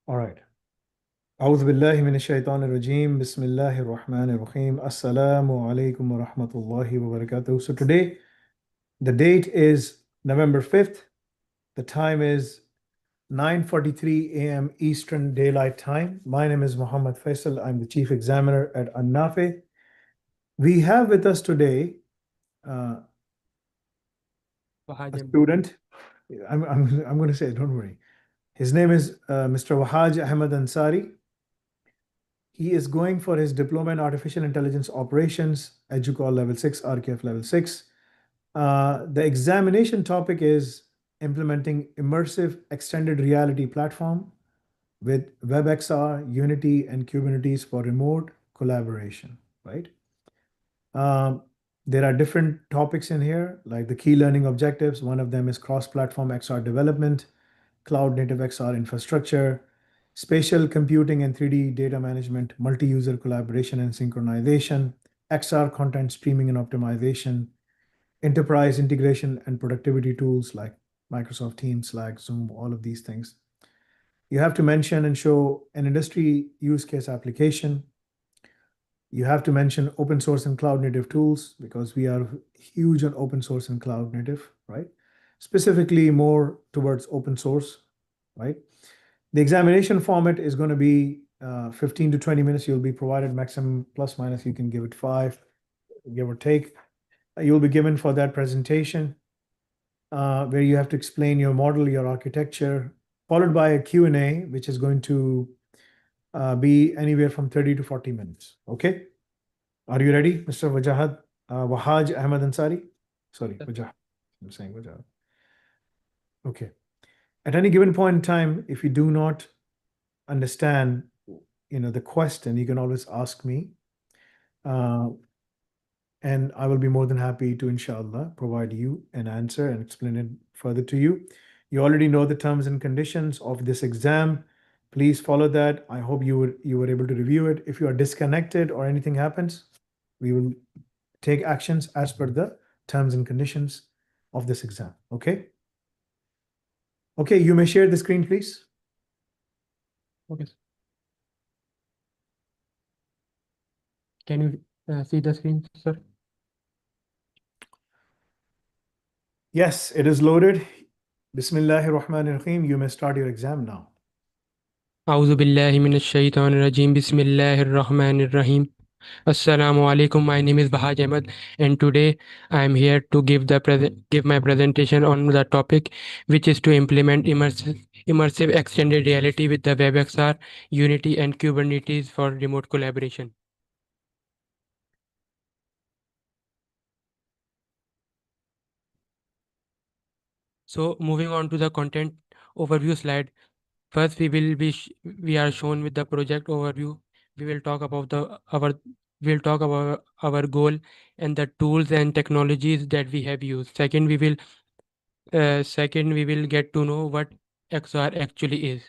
All right. أعوذ بالله من الشيطان الرجيم. بسم الله الرحمن الرحيم. Assalamu alaikum wa rahmatullahi wa barakatuh. So today, the date is November 5th. The time is 9:43 a.m. Eastern Daylight Time. My name is Muhammad Faisal. I'm the Chief Examiner at Nafi. We have with us today a Wahaj. student. I'm going to say it, don't worry. His name is Mr. Wahaj Ahmed Ansari. He is going for his diploma in artificial intelligence operations, EduQual level 6, RKF level 6. The examination topic is implementing immersive extended reality platform with WebXR, Unity, and Kubernetes for remote collaboration, right? There are different topics in here, like the key learning objectives. One of them is cross-platform XR development, cloud-native XR infrastructure, spatial computing and 3D data management, multi-user collaboration and synchronization, XR content streaming and optimization, enterprise integration and productivity tools like Microsoft Teams, Slack, Zoom, all of these things. You have to mention and show an industry use case application. You have to mention open source and cloud native tools because we are huge on open source and cloud native, right? Specifically more towards open source, right? The examination format is going to be 15 to 20 minutes. You'll be provided maximum plus minus. You can give it 5, give or take. You'll be given for that presentation where you have to explain your model, your architecture, followed by a Q&A, which is going to be anywhere from 30 to 40 minutes. Okay? Are you ready, Mr. Wahaj Ahmed Ansari? Sorry, Wajah. I'm saying Wajah. Okay. At any given point in time, if you do not understand, the question, you can always ask me. And I will be more than happy to, inshallah, provide you an answer and explain it further to you. You already know the terms and conditions of this exam. Please follow that. I hope you were able to review it. If you are disconnected or anything happens, we will take actions as per the terms and conditions of this exam. Okay? Okay, you may share the screen, please. Okay. Can you see the screen, sir? Yes, it is loaded. Bismillahir Rahmanir Rahim. You may start your exam now. أعوذ بالله من الشيطان الرجيم بسم الله الرحمن الرحيم. Assalamu alaikum. My name is Wahaj Ahmed, and today I am here to give my presentation on the topic, which is to implement immersive extended reality with the WebXR, Unity, and Kubernetes for remote collaboration. So moving on to the content overview slide. First, we are shown with the project overview. We will talk about our goal and the tools and technologies that we have used. Second, we will get to know what XR actually is.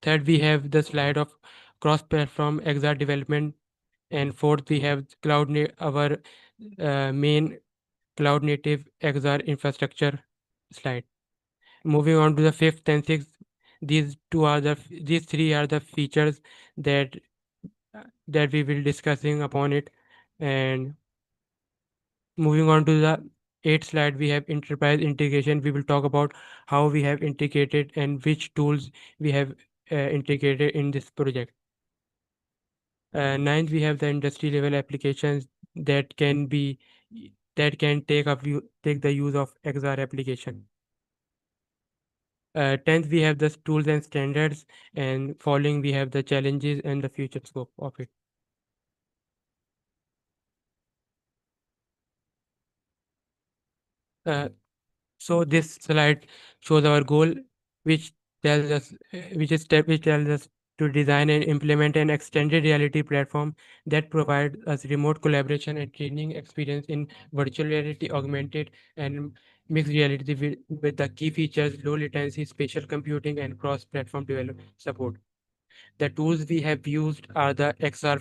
Third, we have the slide of cross-platform XR development, and fourth, we have our main cloud native XR infrastructure slide. Moving on to the fifth and sixth, these three are the features that we will discussing upon it. And moving on to the eighth slide, we have enterprise integration. We will talk about how we have integrated and which tools we have integrated in this project. Ninth, we have the industry level applications that can take the use of XR application. 10th, we have the tools and standards, and following we have the challenges and the future scope of it. So this slide shows our goal, which tells us to design and implement an extended reality platform that provides us remote collaboration and training experience in virtual reality, augmented and mixed reality with the key features low latency, spatial computing, and cross-platform development support. The tools we have used are the XR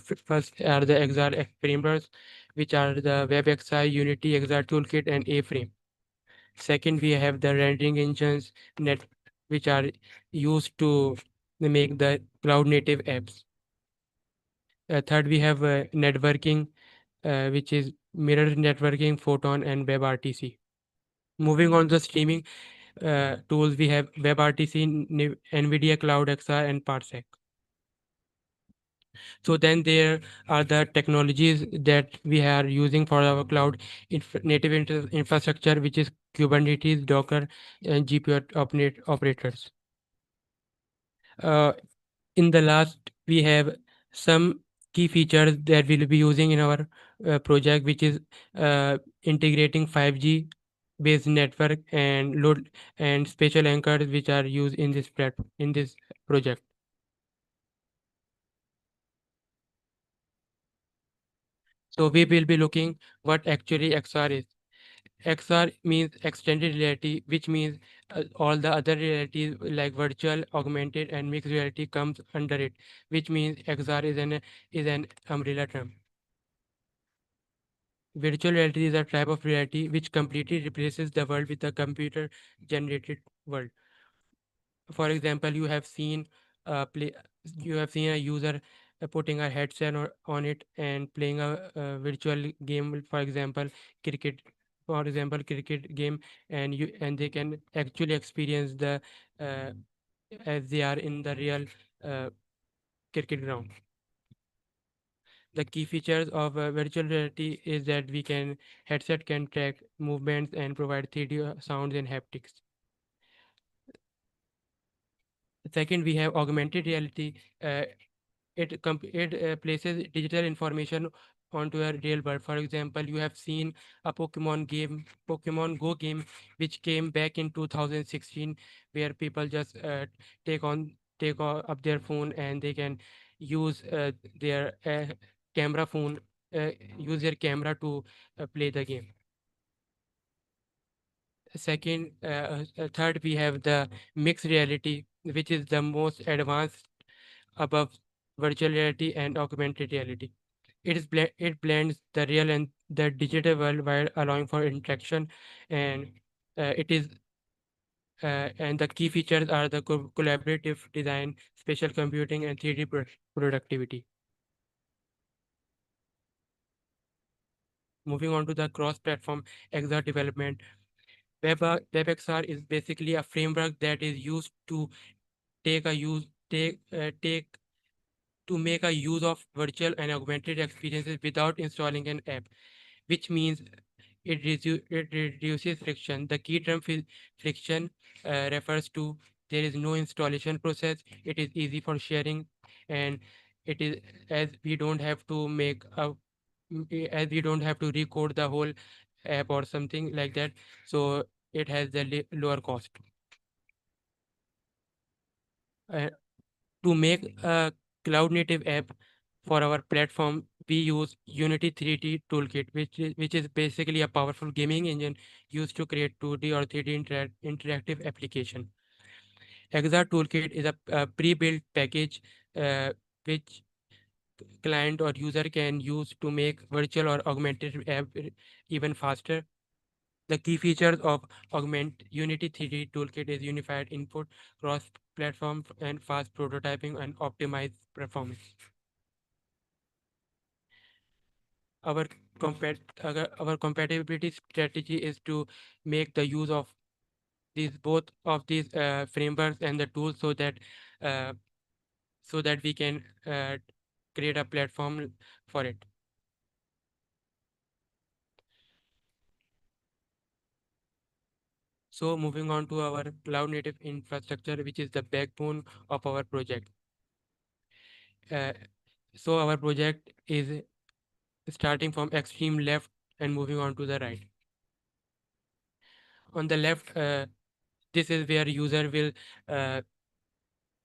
frameworks, which are the WebXR, Unity, XR Toolkit, and A-Frame. Second, we have the rendering engines which are used to they make the cloud native apps. Third, we have networking, which is mirror networking, Photon, and WebRTC. Moving on the streaming tools, we have WebRTC, NVIDIA Cloud XR, and Parsec. So then there are the technologies that we are using for our cloud native infrastructure, which is Kubernetes, Docker, and GPU operators. Uh, in the last, we have some key features that we'll be using in our project, which is integrating 5G based network and load and spatial anchors, which are used in this in this project. So we will be looking what actually XR is. XR means extended reality, which means all the other realities like virtual, augmented, and mixed reality comes under it, which means XR is an umbrella term. Virtual reality is a type of reality which completely replaces the world with a computer generated world. For example, you have seen a user putting a headset on it and playing a virtual game, for example, cricket. For example, cricket game, and they can actually experience the uh, as they are in the real uh, cricket ground. The key features of virtual reality is that headset can track movements and provide 3D sounds and haptics. Second, we have augmented reality. Uh, it places digital information onto a real world. For example, you have seen a Pokemon Go game, which came back in 2016, where people just take up their phone and they can use their camera phone, uh, use their camera to play the game. Third, we have the mixed reality, which is the most advanced above virtual reality and augmented reality. It blends the real and the digital world while allowing for interaction, and it is and the key features are the collaborative design, spatial computing, and 3D productivity. Moving on to the cross-platform XR development, WebXR is basically a framework that is used to take a use take to make a use of virtual and augmented experiences without installing an app, which means it reduces friction. The key term friction refers to there is no installation process. It is easy for sharing, and it is as we don't have to make a as we don't have to recode the whole app or something like that. So it has the lower cost. Uh, to make a cloud native app for our platform, we use Unity 3D Toolkit, which is basically a powerful gaming engine used to create 2D or 3D interactive application. XR Toolkit is a pre-built package uh, which client or user can use to make virtual or augmented app even faster. The key features of Augment Unity 3D Toolkit is unified input, cross-platform, and fast prototyping and optimized performance. Our our compatibility strategy is to make the use of both of these frameworks and the tools uh, so that we can create a platform for it. So moving on to our cloud native infrastructure, which is the backbone of our project. Uh, so our project is starting from extreme left and moving on to the right. On the left, this is where user will uh,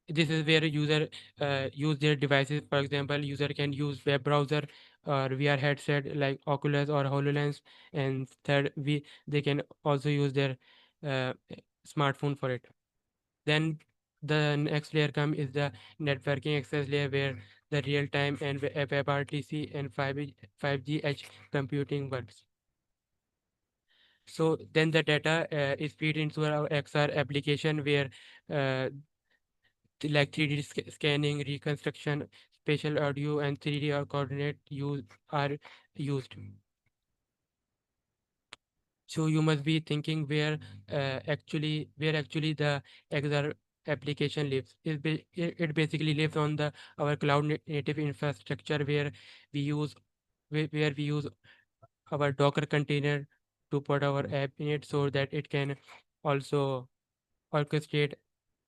this is where user use their devices. For example, user can use web browser or VR headset like Oculus or HoloLens, and third, they can also use their uh, smartphone for it. Then the next layer come is the networking access layer, where the real time and WebRTC and 5G edge computing works. So then the data is feed into our XR application, where uh, like 3D scanning, reconstruction, spatial audio, and 3D or coordinate use are used. So you must be thinking where actually the XR application lives. It basically lives on the our cloud native infrastructure we use where we use our Docker container to put our app in it so that it can also orchestrate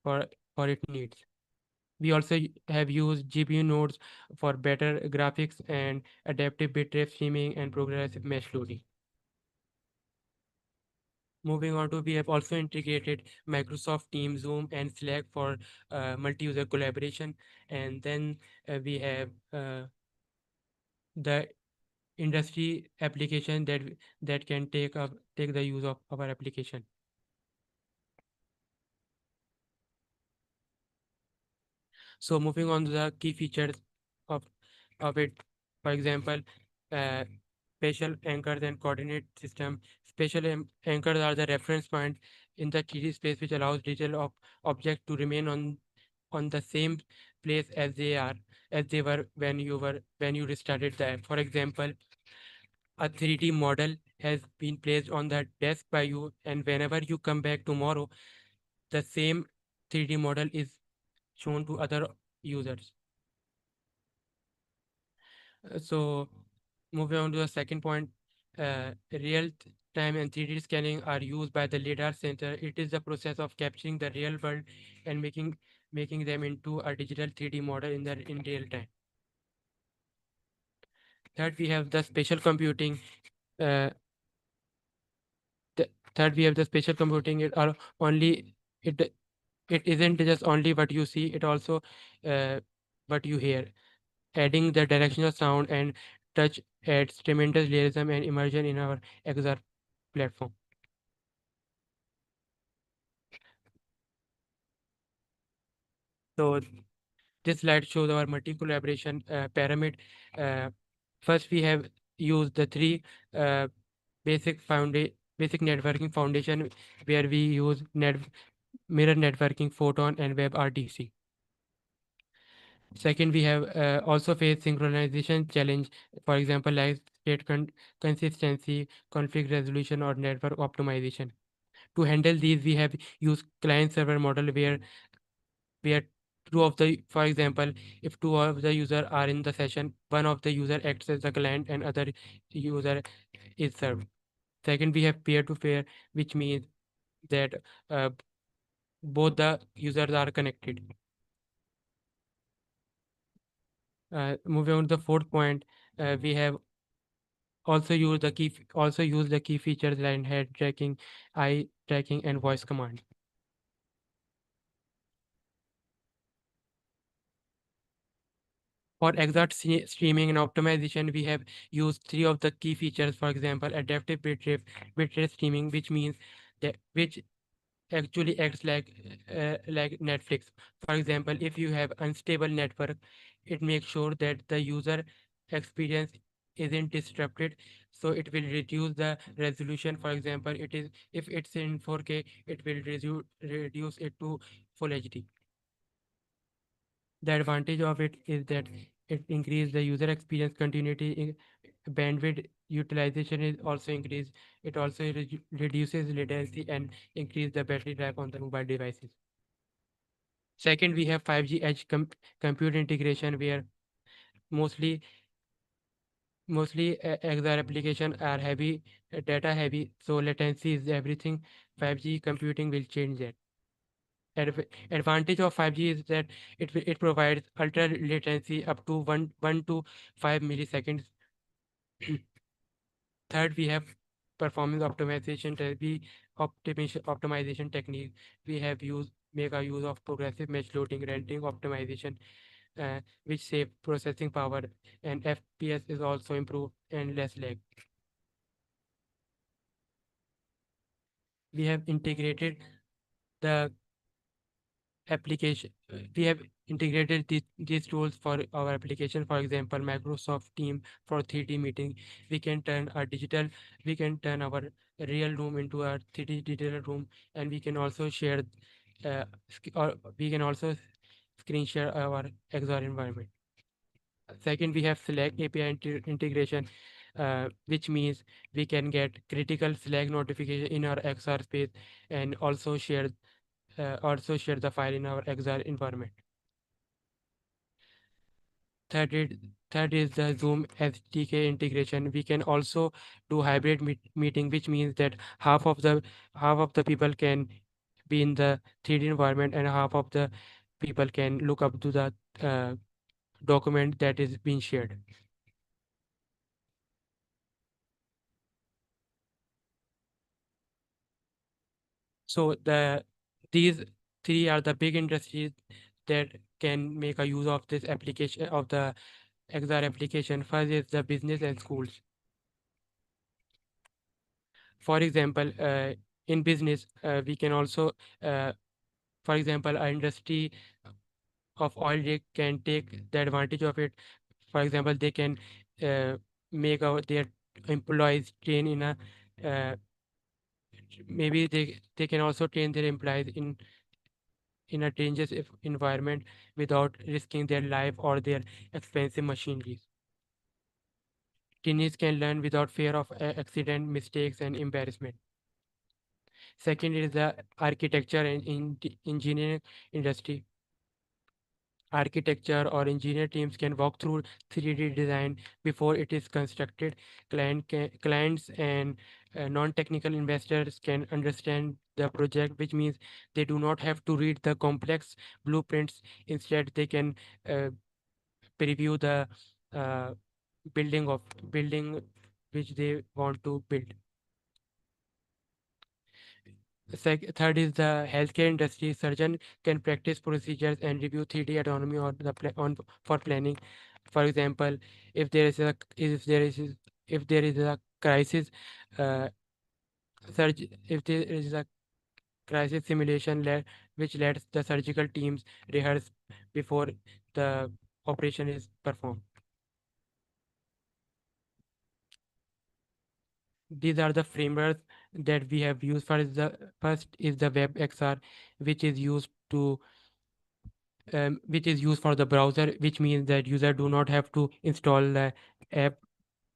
for its needs. We also have used GPU nodes for better graphics and adaptive bitrate streaming and progressive mesh loading. Moving on to, we have also integrated Microsoft Teams, Zoom, and Slack for multi-user collaboration. And then we have the industry application that can take the use of our application. So moving on to the key features of it, for example, uh, spatial anchors and coordinate system. Spatial anchors are the reference points in the 3D space which allows digital objects to remain on the same place as they were when you restarted the app. For example, a 3D model has been placed on the desk by you, and whenever you come back tomorrow, the same 3D model is shown to other users. So moving on to the second point, real-time and 3D scanning are used by the lidar sensor. It is the process of capturing the real world and making them into a digital 3D model in real time. Third, we have the spatial computing. Uh, Third, we have the spatial computing. It it isn't just only what you see; it also uh, what you hear. Adding the directional sound and touch adds tremendous realism and immersion in our XR platform. So this slide shows our multi-collaboration pyramid. Uh, First, we have used the three uh, basic networking foundation where we use mirror networking, photon, and WebRTC. Second, we have also faced synchronization challenge, for example, like consistency, conflict resolution, or network optimization. To handle these, we have used client-server model where two of the, for example, if two of the user are in the session, one of the user acts as the client and other user is served. Second, we have peer-to-peer, which means that uh, both the users are connected. Moving on to the fourth point, we have also use the key features like head tracking, eye tracking, and voice command. For exact streaming and optimization, we have used three of the key features. For example, adaptive bitrate streaming, which means that which actually acts like Netflix. For example, if you have unstable network, it makes sure that the user experience isn't disrupted, so it will reduce the resolution. For example, it is if it's in 4K, it will reduce it to full HD. The advantage of it is that it increases the user experience continuity. Bandwidth utilization is also increased. It also reduces latency and increase the battery life on the mobile devices. Second, we have 5G edge compute integration where mostly XR application are heavy data heavy, so latency is everything. 5G computing will change that. Advantage of 5G is that it provides ultra latency up to 1 to 5 milliseconds. Third, we have performance optimization. Optimization technique. We have used make a use of progressive mesh loading, rendering optimization, which save processing power, and FPS is also improved and less lag. We have integrated the application. We have integrated these tools for our application. For example, Microsoft Team for 3D meeting. We can turn we can turn our real room into a 3D digital room, and we can also share, or we can also screen share our XR environment. Second, we have Slack API integration, which means we can get critical Slack notification in our XR space and also share the file in our XR environment. Third is, third is the Zoom SDK integration. We can also do hybrid meeting, which means that half of the people can be in the 3D environment and half of the people can look up to the uh, document that is being shared. So these three are the big industries that can make a use of this application of the XR application. First is the business and schools. For example, in business, we can also, uh, for example, our industry of oil rig can take the advantage of it. For example, they can uh, make their employees train in a maybe they can also train their employees in a dangerous environment without risking their life or their expensive machineries. Teens can learn without fear of accident, mistakes, and embarrassment. Second is the architecture and engineering industry. Architecture or engineer teams can walk through 3D design before it is constructed. Clients and non-technical investors can understand the project, which means they do not have to read the complex blueprints. Instead, they can uh, preview the uh, building which they want to build. Third is the healthcare industry. Surgeon can practice procedures and review 3D autonomy on for planning. For example, if there is a if there is if there is a crisis, uh, if there is a crisis simulation which lets the surgical teams rehearse before the operation is performed. These are the frameworks that we have used. First is the WebXR, which is used to which is used for the browser, which means that user do not have to install the app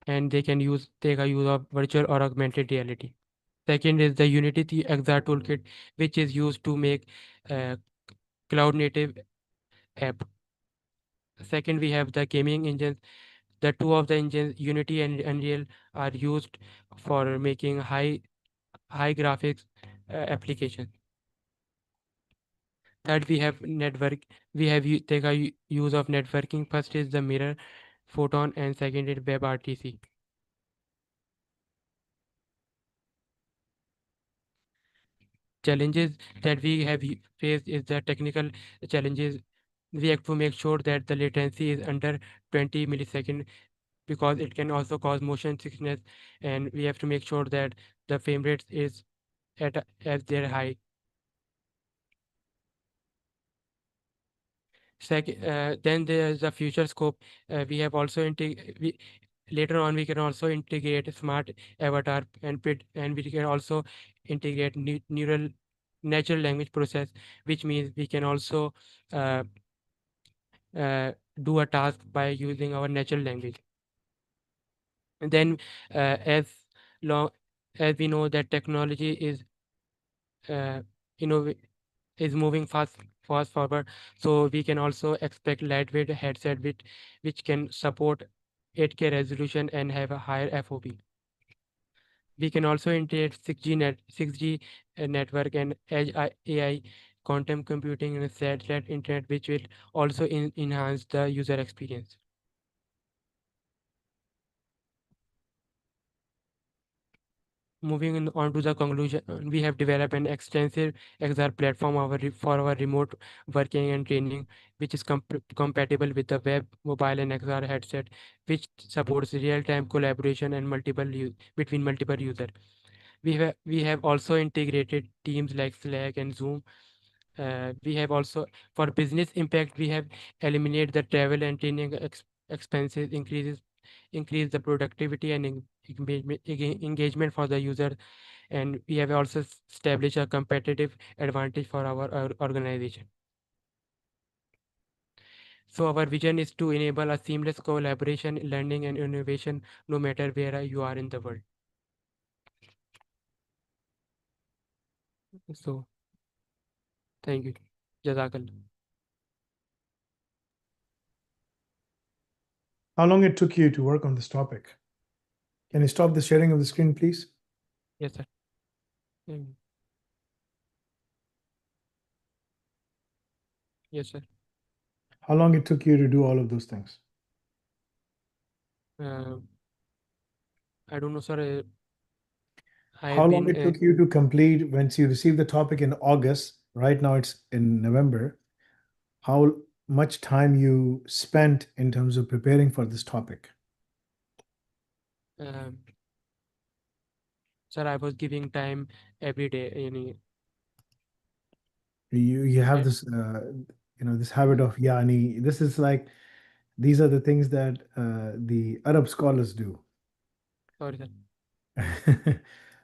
and they can take a use of virtual or augmented reality. Second is the Unity XR toolkit, which is used to make uh, cloud native app. Second, we have the gaming engines. The two of the engines, Unity and Unreal, are used for making high graphics applications. Third, we have network. We have take a use of networking. First is the mirror, photon, and second is WebRTC. Challenges that we have faced is the technical challenges. We have to make sure that the latency is under 20 milliseconds because it can also cause motion sickness, and we have to make sure that the frame rate is as their high. Then there is the future scope. We have also later on we can also integrate smart avatar and we can also integrate neural natural language process, which means we can also uh, uh, do a task by using our natural language. And then as long as we know that technology uh, innov- is moving fast forward, so we can also expect lightweight headset which can support 8K resolution and have a higher FOV. We can also integrate 6G network and edge AI, quantum computing, and satellite internet, which will also enhance the user experience. Moving on to the conclusion, we have developed an extensive XR platform for our remote working and training, which is compatible with the web, mobile, and XR headset, which supports real-time collaboration and between multiple users. We have also integrated teams like Slack and Zoom. We have also, for business impact, we have eliminated the travel and training expenses, increase the productivity and engagement for the user, and we have also established a competitive advantage for our organization. So our vision is to enable a seamless collaboration, learning, and innovation no matter where you are in the world. So thank you. Jazakallah. How long it took you to work on this topic? Can you stop the sharing of the screen, please? Yes, sir. Mm. Yes, sir. How long it took you to do all of those things? Uh, I don't know, sir. How I've long been it took you to complete once you received the topic in August? Right now it's in November. How much time you spent in terms of preparing for this topic? um, sir, I was giving time every day. You have Uh, this this habit of yani. This is like these are the things that the Arab scholars do. sorry, sir. Sorry.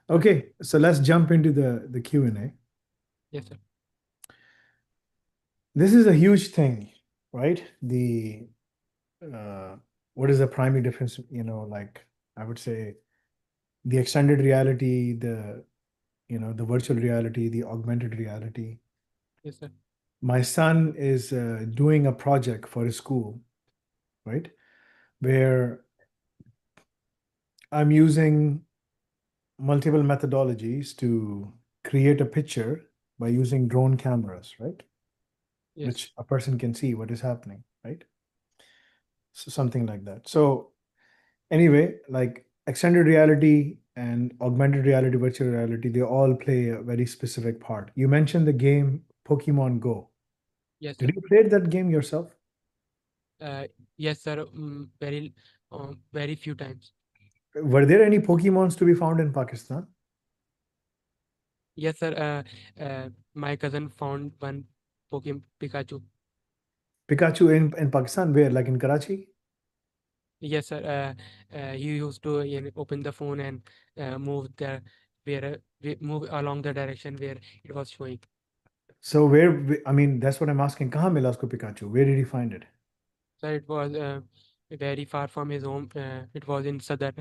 Okay, so let's jump into the Q&A. Yes, sir. This is a huge thing, right? The uh, what is the primary difference? Like I would say the extended reality, the virtual reality, the augmented reality. Yes, sir. My son is doing a project for his school, right? Where I'm using multiple methodologies to create a picture by using drone cameras, right? Yes. Which a person can see what is happening, right? So something like that. So anyway, like extended reality and augmented reality, virtual reality, they all play a very specific part. You mentioned the game Pokemon Go. Yes, sir. Did you play that game yourself? Uh, yes, sir. Very few times. Were there any Pokemons to be found in Pakistan? Yes, sir. My cousin found one Pokemon Pikachu. Pikachu in Pakistan, where? Like in Karachi? Yes, sir. He used to open the phone and move the move along the direction where it was showing. So I mean, that's what I'm asking. कहाँ मिला उसको Pikachu? Where did he find it? So it was very far from his home. It was in Sadar.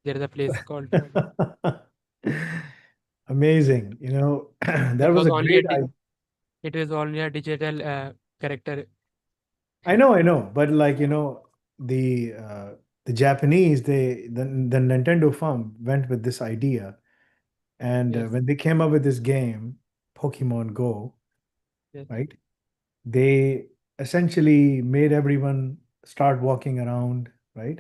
There is a place called. Amazing. That It was was a only a great idea. it was only a digital character. I know, but like, the Japanese, the Nintendo firm went with this idea, and Yes, when they came up with this game, Pokemon Go, yes, right? They essentially made everyone start walking around, right?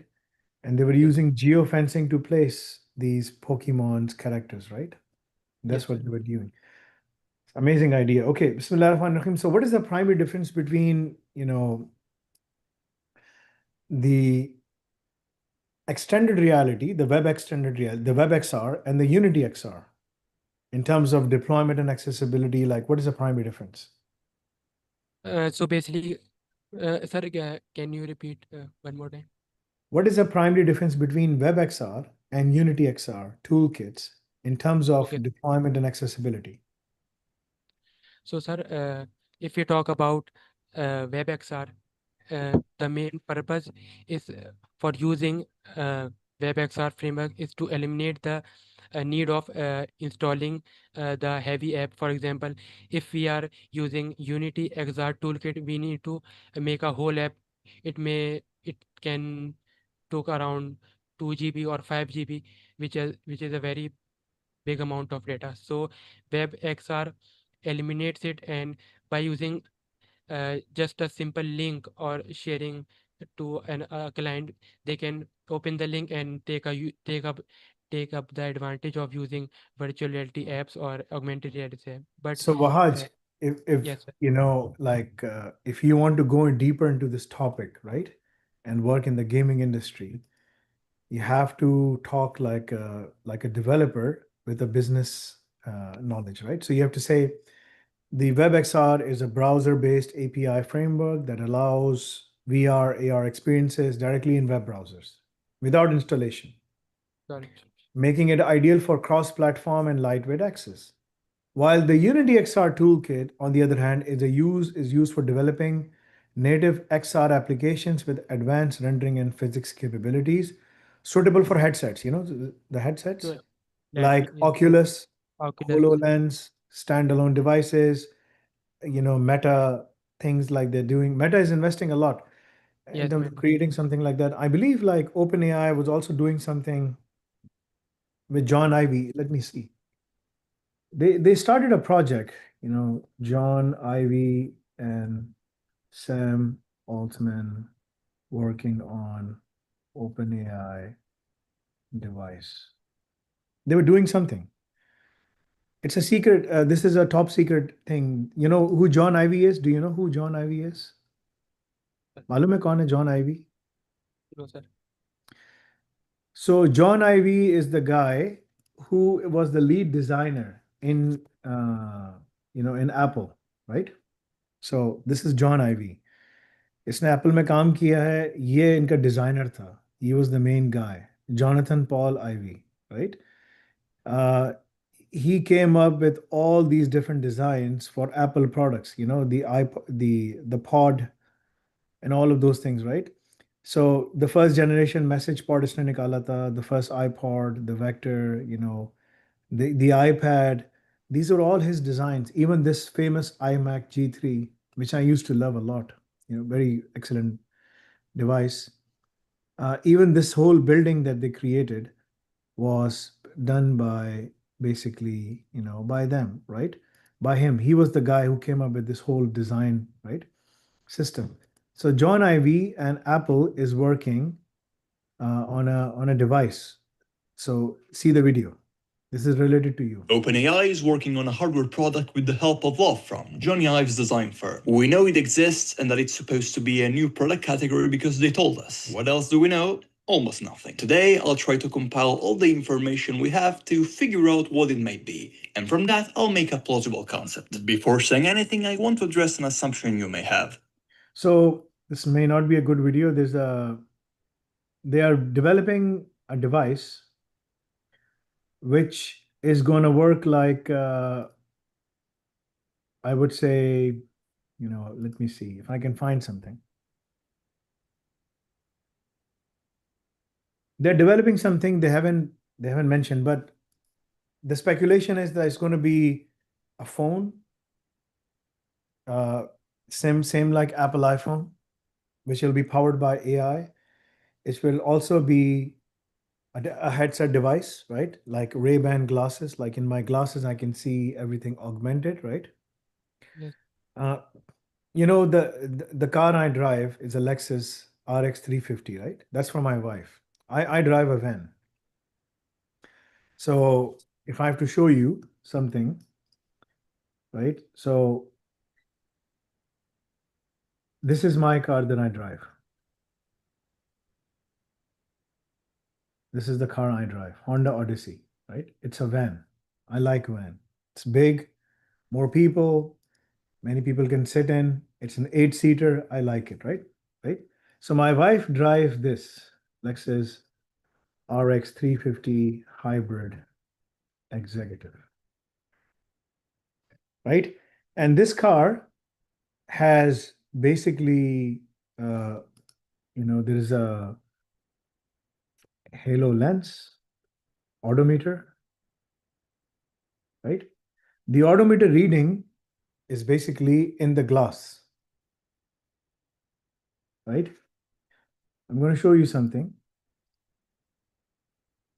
And they were yes, using geofencing to place these Pokemon's characters, right? yes, That's sir. what they were doing. Amazing idea. Okay, Bismillah ar-Rahman ar-Rahim. So, what is the primary difference between, the extended reality, the web extended reality, the web XR, and the Unity XR in terms of deployment and accessibility? Like, what is the primary difference? So basically, sir, can you repeat one more time? What is the primary difference between web XR and Unity XR toolkits in terms of Okay. deployment and accessibility? So, sir, if we talk about WebXR, the main purpose is for using WebXR framework is to eliminate the need of installing the heavy app. For example, if we are using Unity XR toolkit, we need to make a whole app. It can took around 2 GB or 5 GB, which is a very big amount of data. So WebXR eliminates it, and by using just a simple link or sharing to a client, they can open the link and take up the advantage of using virtual reality apps or augmented reality app. But So, uh, Wahaj, if yes, sir. like if you want to go in deeper into this topic, right, and work in the gaming industry, you have to talk like a developer with a business knowledge, right? So you have to say the WebXR is a browser-based API framework that allows VR, AR experiences directly in web browsers without installation, Sorry. making it ideal for cross-platform and lightweight access. While the Unity XR toolkit, on the other hand, is used for developing native XR applications with advanced rendering and physics capabilities, suitable for headsets, the headsets So that like is Oculus, Oculus. HoloLens, standalone devices, Meta, things like they're doing. Meta is investing a lot in Yes, terms of ma'am. creating something like that. I believe like OpenAI was also doing something with John Ivy. Let me see. They started a project, John Ivy and Sam Altman working on OpenAI device. They were doing something. It's a secret. This is a top secret thing. You know who John Ivy is? Do you know who John Ivy is? मालूम है कौन है John Ivy? No, sir. So John Ivy is the guy who was the lead designer in Apple, right? So this is John Ivy. इसने Apple में काम किया है. ये इनका डिजाइनर था. He was the main guy. Jonathan Paul Ivy, right? Uh, he came up with all these different designs for Apple products. The iPod, the pod, and all of those things, right? So the first generation message pod isne nikala tha, the first iPod, the Vector, the iPad. These are all his designs. Even this famous iMac G3, which I used to love a lot, very excellent device. Even this whole building that they created was done by basically, by them, right? By him. He was the guy who came up with this whole design, right? System. So John Ivy and Apple is working on a device. So see the video. This is related to you. OpenAI is working on a hardware product with the help of Wolfram, Johnny Ive's design firm. We know it exists and that it's supposed to be a new product category because they told us. What else do we know? Almost nothing. Today, I'll try to compile all the information we have to figure out what it might be, and from that, I'll make a plausible concept. Before saying anything, I want to address an assumption you may have. So this may not be a good video. They are developing a device which is going to work like I would say, let me see if I can find something. They're developing something they haven't mentioned, but the speculation is that it's going to be a phone, uh, same like Apple iPhone, which will be powered by AI. It will also be a headset device, right? Like Ray-Ban glasses. Like in my glasses, I can see everything augmented, right? Yes. Uh, the car I drive is a Lexus RX 350, right? That's for my wife. I drive a van. So if I have to show you something, right? So this is my car that I drive. This is the car I drive, Honda Odyssey, right? It's a van. I like van. It's big, more people, many people can sit in. It's an 8-seater. I like it, right? Right. So my wife drives this Lexus RX 350 hybrid executive, right? And this car has basically, there is a halo lens, odometer, right? The odometer reading is basically in the glass, right? I'm going to show you something.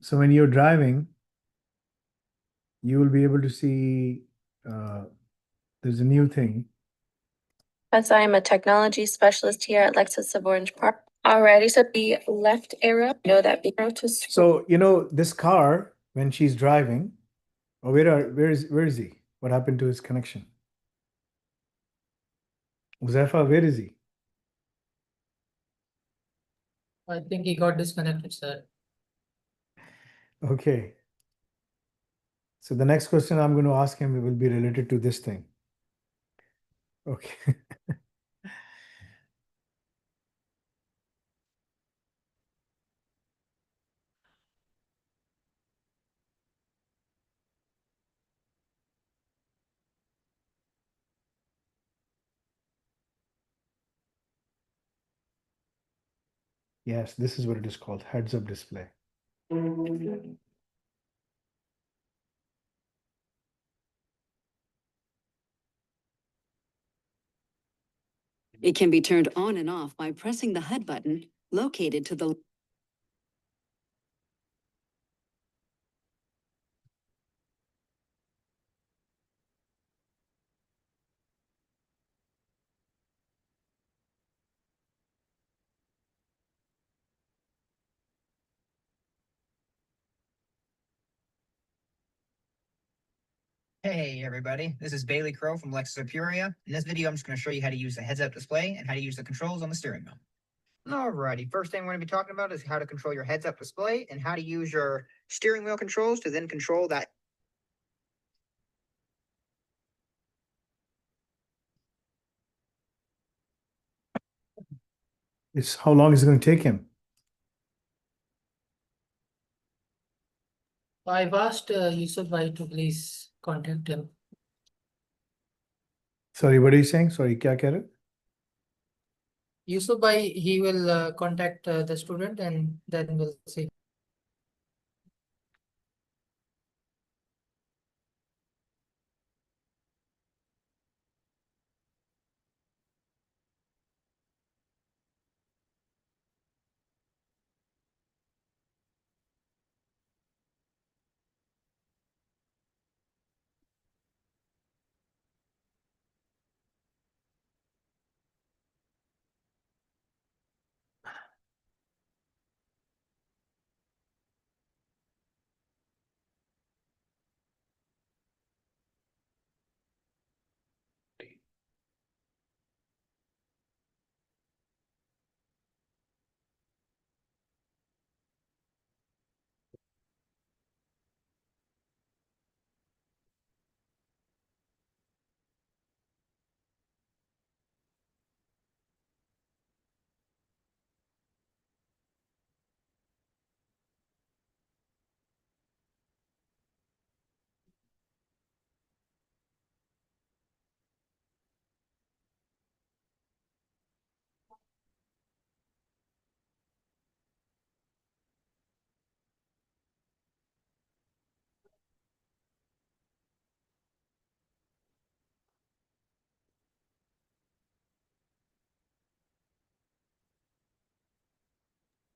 So when you're driving, you will be able to see there's a new thing. As I am a technology specialist here at Lexus of Orange Park. Alrighty, so the left arrow, know that the arrow to So, this car, when she's driving, oh, where is he? What happened to his connection? Uzaifa, where is he? I think he got disconnected, sir. Okay. So the next question I'm going to ask him will be related to this thing. Okay. Yes, this is what it is called, heads-up display. It can be turned on and off by pressing the HUD button located to the Hey everybody, this is Bailey Crow from Lexus Apuria. In this video, I'm just going to show you how to use the heads-up display and how to use the controls on the steering wheel. Alrighty, first thing we're going to be talking about is how to control your heads-up display and how to use your steering wheel controls to then control that. It's how long is it going to take him? I've asked Yusuf Bhai to please contact him. Sorry, what are you saying? Sorry, क्या कह रहे हो? Yusuf Bhai, he will contact the student and then we'll see.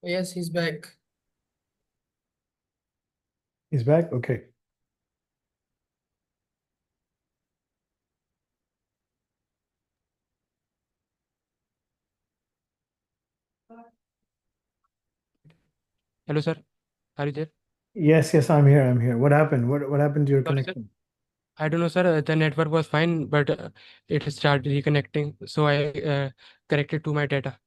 Yes, he's back. He's back? Okay. Hello, sir. Are you there? Yes, I'm here. I'm here. What happened? What happened to your Sorry, sir. connection? I don't know, sir. The network was fine, but it started reconnecting. So I connected to my data.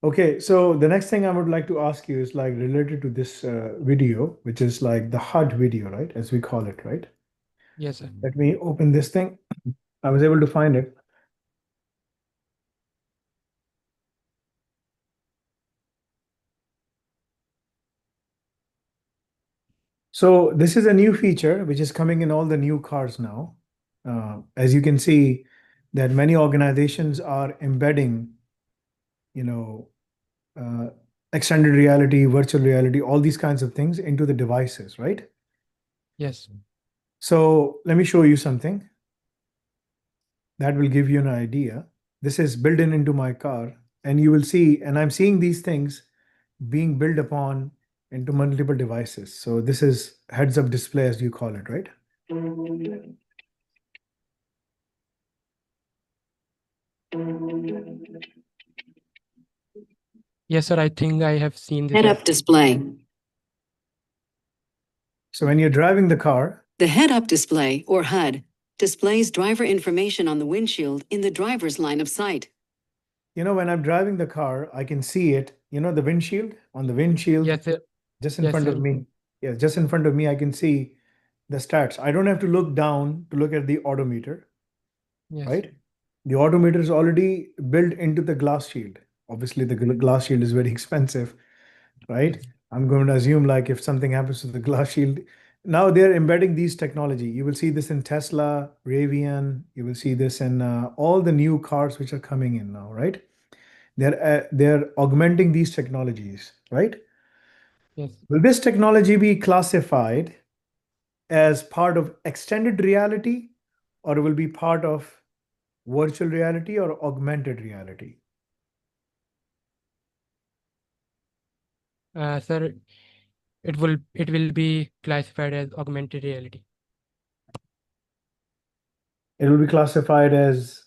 Okay, so the next thing I would like to ask you is like related to this video, which is like the HUD video, right? As we call it, right? Yes, sir. Let me open this thing. I was able to find it. So this is a new feature which is coming in all the new cars now. As you can see, that many organizations are embedding, you know, uh, extended reality, virtual reality, all these kinds of things into the devices, right? Yes. So let me show you something that will give you an idea. This is built in into my car, and you will see, and I'm seeing these things being built upon into multiple devices. So this is heads-up display, as you call it, right? Yes, sir. I think I have seen this. head-up display. So when you're driving the car, The head-up display, or HUD, displays driver information on the windshield in the driver's line of sight. when I'm driving the car, I can see it, the windshield, on the windshield, Yes, sir. just in Yes, front sir. of me. Yeah, just in front of me, I can see the stats. I don't have to look down to look at the odometer, Yes. right? The odometer is already built into the glass shield. Obviously, the glass shield is very expensive, right? Yes. I'm going to assume like if something happens to the glass shield, now they're embedding these technology. You will see this in Tesla, Rivian. You will see this in all the new cars which are coming in now, right? They're augmenting these technologies, right? Yes. Will this technology be classified as part of extended reality, or will be part of virtual reality or augmented reality? Sir, it will be classified as augmented reality. It will be classified as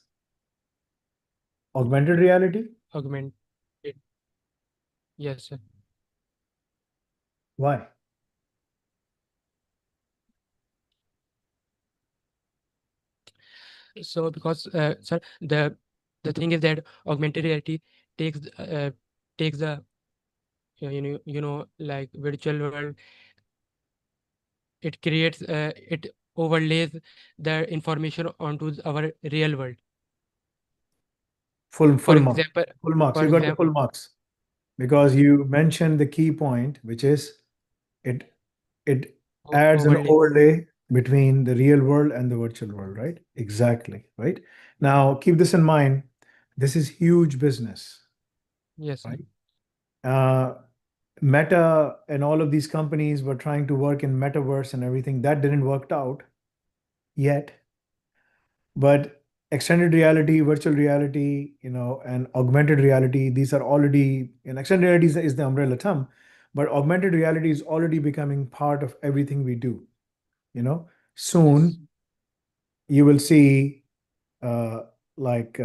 augmented reality. Augmented. Yes, sir. Why? So because sir, the thing is that augmented reality takes the like virtual world. It creates it overlays the information onto our real world. Full For marks. example, Full marks. for You got the example, full marks because you mentioned the key point, which is it it adds an overlay. overlay between the real world and the virtual world, right? Exactly, right? Now keep this in mind. This is huge business, Yes, sir. right? Meta and all of these companies were trying to work in metaverse and everything. That didn't work out yet. But extended reality, virtual reality, and augmented reality, these are already, and extended reality is the umbrella term, but augmented reality is already becoming part of everything we do. Soon Yes. you will see, uh, like,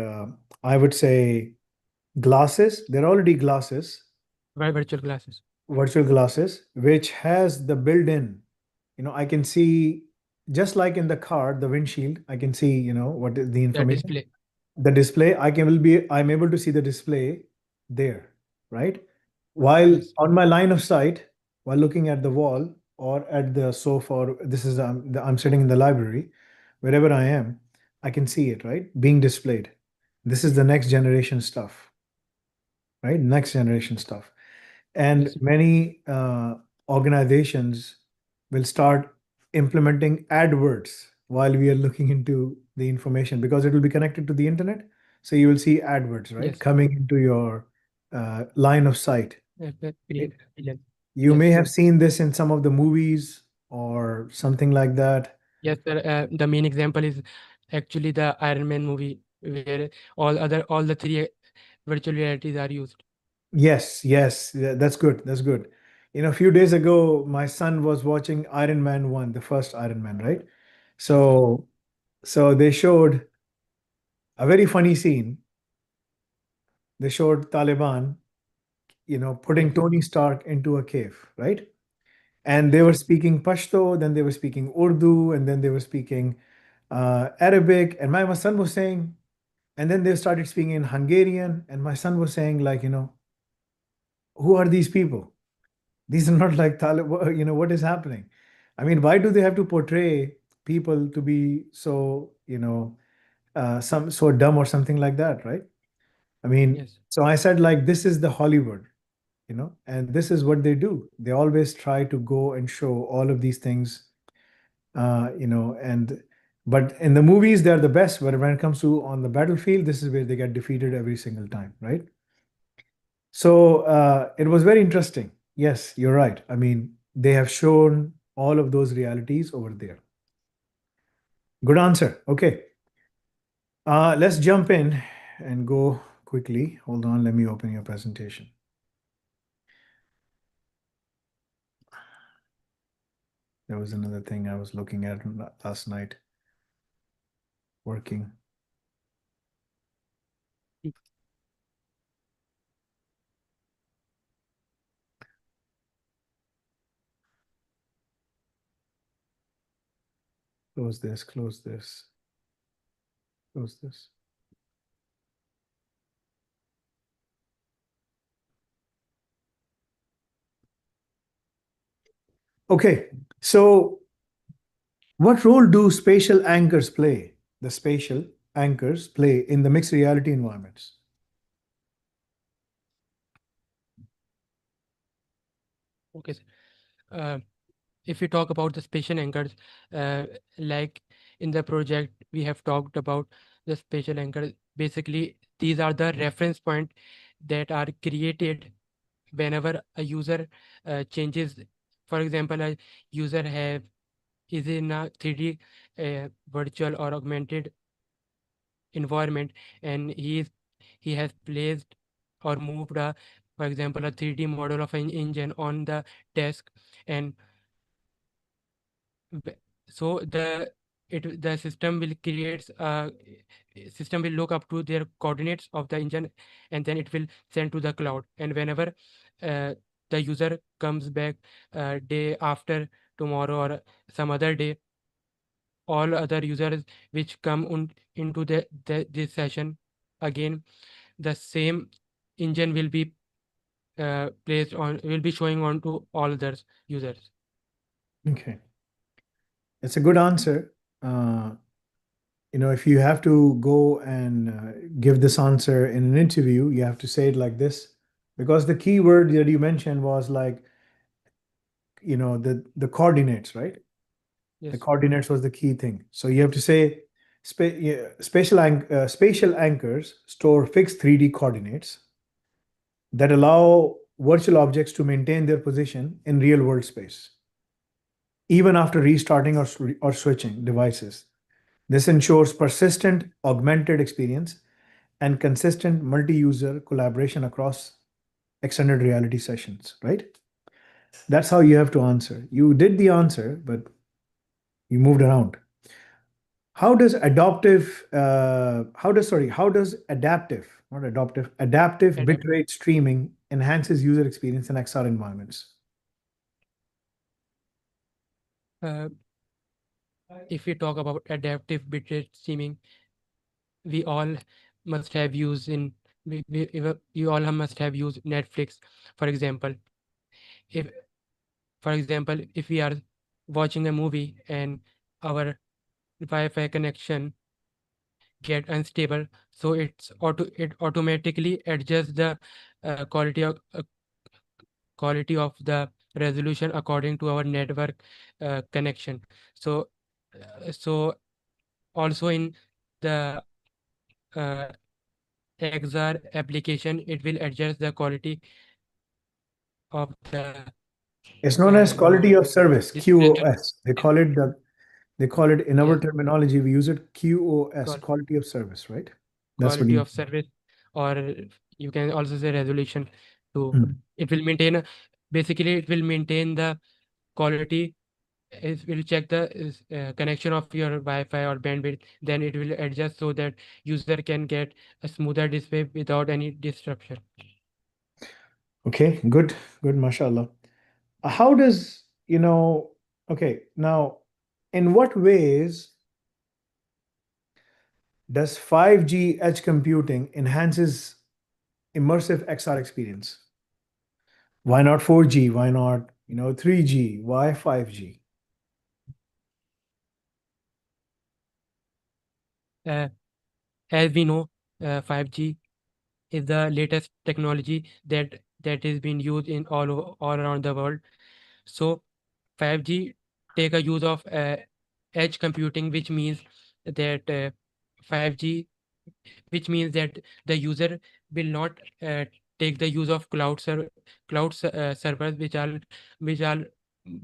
I would say glasses. They're already glasses, Virtual classes. virtual glasses, which has the built-in, I can see, just like in the car, the windshield, I can see, what is the The information. display. The display, I'm able to see the display there, right? While Yes. on my line of sight, while looking at the wall or at the sofa, or this is I'm sitting in the library, wherever I am, I can see it, right? Being displayed. This is the next generation stuff, right? Next generation stuff. And Yes. many organizations will start implementing AdWords while we are looking into the information because it will be connected to the internet. So you will see AdWords, right, Yes. coming into your line of sight. Brilliant. Brilliant. You Yes. may have seen this in some of the movies or something like that. Yes, sir. The main example is actually the Iron Man movie, where all the three virtual realities are used. Yes, yes, that's good. That's good. A few days ago, my son was watching Iron Man 1, the first Iron Man, right? Yes, sir. So they showed a very funny scene. They showed Taliban, putting Yes. Tony Stark into a cave, right? And they Yes. were speaking Pashto, then they were speaking Urdu, and then they were speaking Arabic. And my son was saying, and then they started speaking in Hungarian. And my son was saying, like, who are these people? These are not like Taliban, what is happening? I mean, why do they have to portray people to be so, some so dumb or something like that, right? I mean, Yes. so I said, like, this is the Hollywood, and this is what they do. They always try to go and show all of these things, and but in the movies, they're the best. But when it comes to on the battlefield, this is where they get defeated every single time, right? So it was very interesting. Yes, you're right. I mean, they have shown all of those realities over there. Good answer. Okay. Let's jump in and go quickly. Hold on, let me open your presentation. There was another thing I was looking at last night, working. Close this, close this, close this. Okay, so what role do spatial anchors play? The spatial anchors play in the mixed reality environments. Okay, sir. If we talk about the spatial anchors, like in the project, we have talked about the spatial anchors. Basically, these are the reference point that are created whenever a user changes. For example, a user is in a 3D virtual or augmented environment, and he has placed or moved a, for example, a 3D model of an engine on the desk, and so the system will create system will look up to their coordinates of the engine, and then it will send to the cloud. And whenever uh, the user comes back day after tomorrow or some other day, all other users which come into this session, again the same engine will be will be showing on to all others users. Okay. It's a good answer. If you have to go and give this answer in an interview, you have to say it like this, because the key word that you mentioned was like, the coordinates, right? The Yes. coordinates was the key thing. So you have to say spatial anchors store fixed 3D coordinates that allow virtual objects to maintain their position in real world space, even after restarting or switching devices. This ensures persistent augmented experience and consistent multi-user collaboration across extended reality sessions, right? That's how you have to answer. You did the answer, but you moved around. How does adaptive Adapt. bitrate streaming enhances user experience in XR environments? Uh, if we talk about adaptive bitrate streaming, we all must have used in we all must have used Netflix, for example. If for example, if we are watching a movie and our Wi-Fi connection get unstable, so it automatically adjusts the quality of the resolution according to our network connection. So also in the uh, XR application, it will adjust the quality of the It's known as quality of service, display QoS. They call it in our yes, terminology, we use it QoS, qual- quality of service, right? That's what quality you. of service, or you can also say resolution. To Mm. it will maintain basically it will maintain the quality. It will check the connection of your Wi-Fi or bandwidth, then it will adjust so that user can get a smoother display without any disruption. Okay, good, mashallah. How does, okay, now, in what ways does 5G edge computing enhances immersive XR experience? Why not 4G? Why not, 3G? Why 5G? Uh, as we know, 5G is the latest technology that is being used in all around the world. So 5G take a use of edge computing, which means that 5G, which means that the user will not take the use of servers which are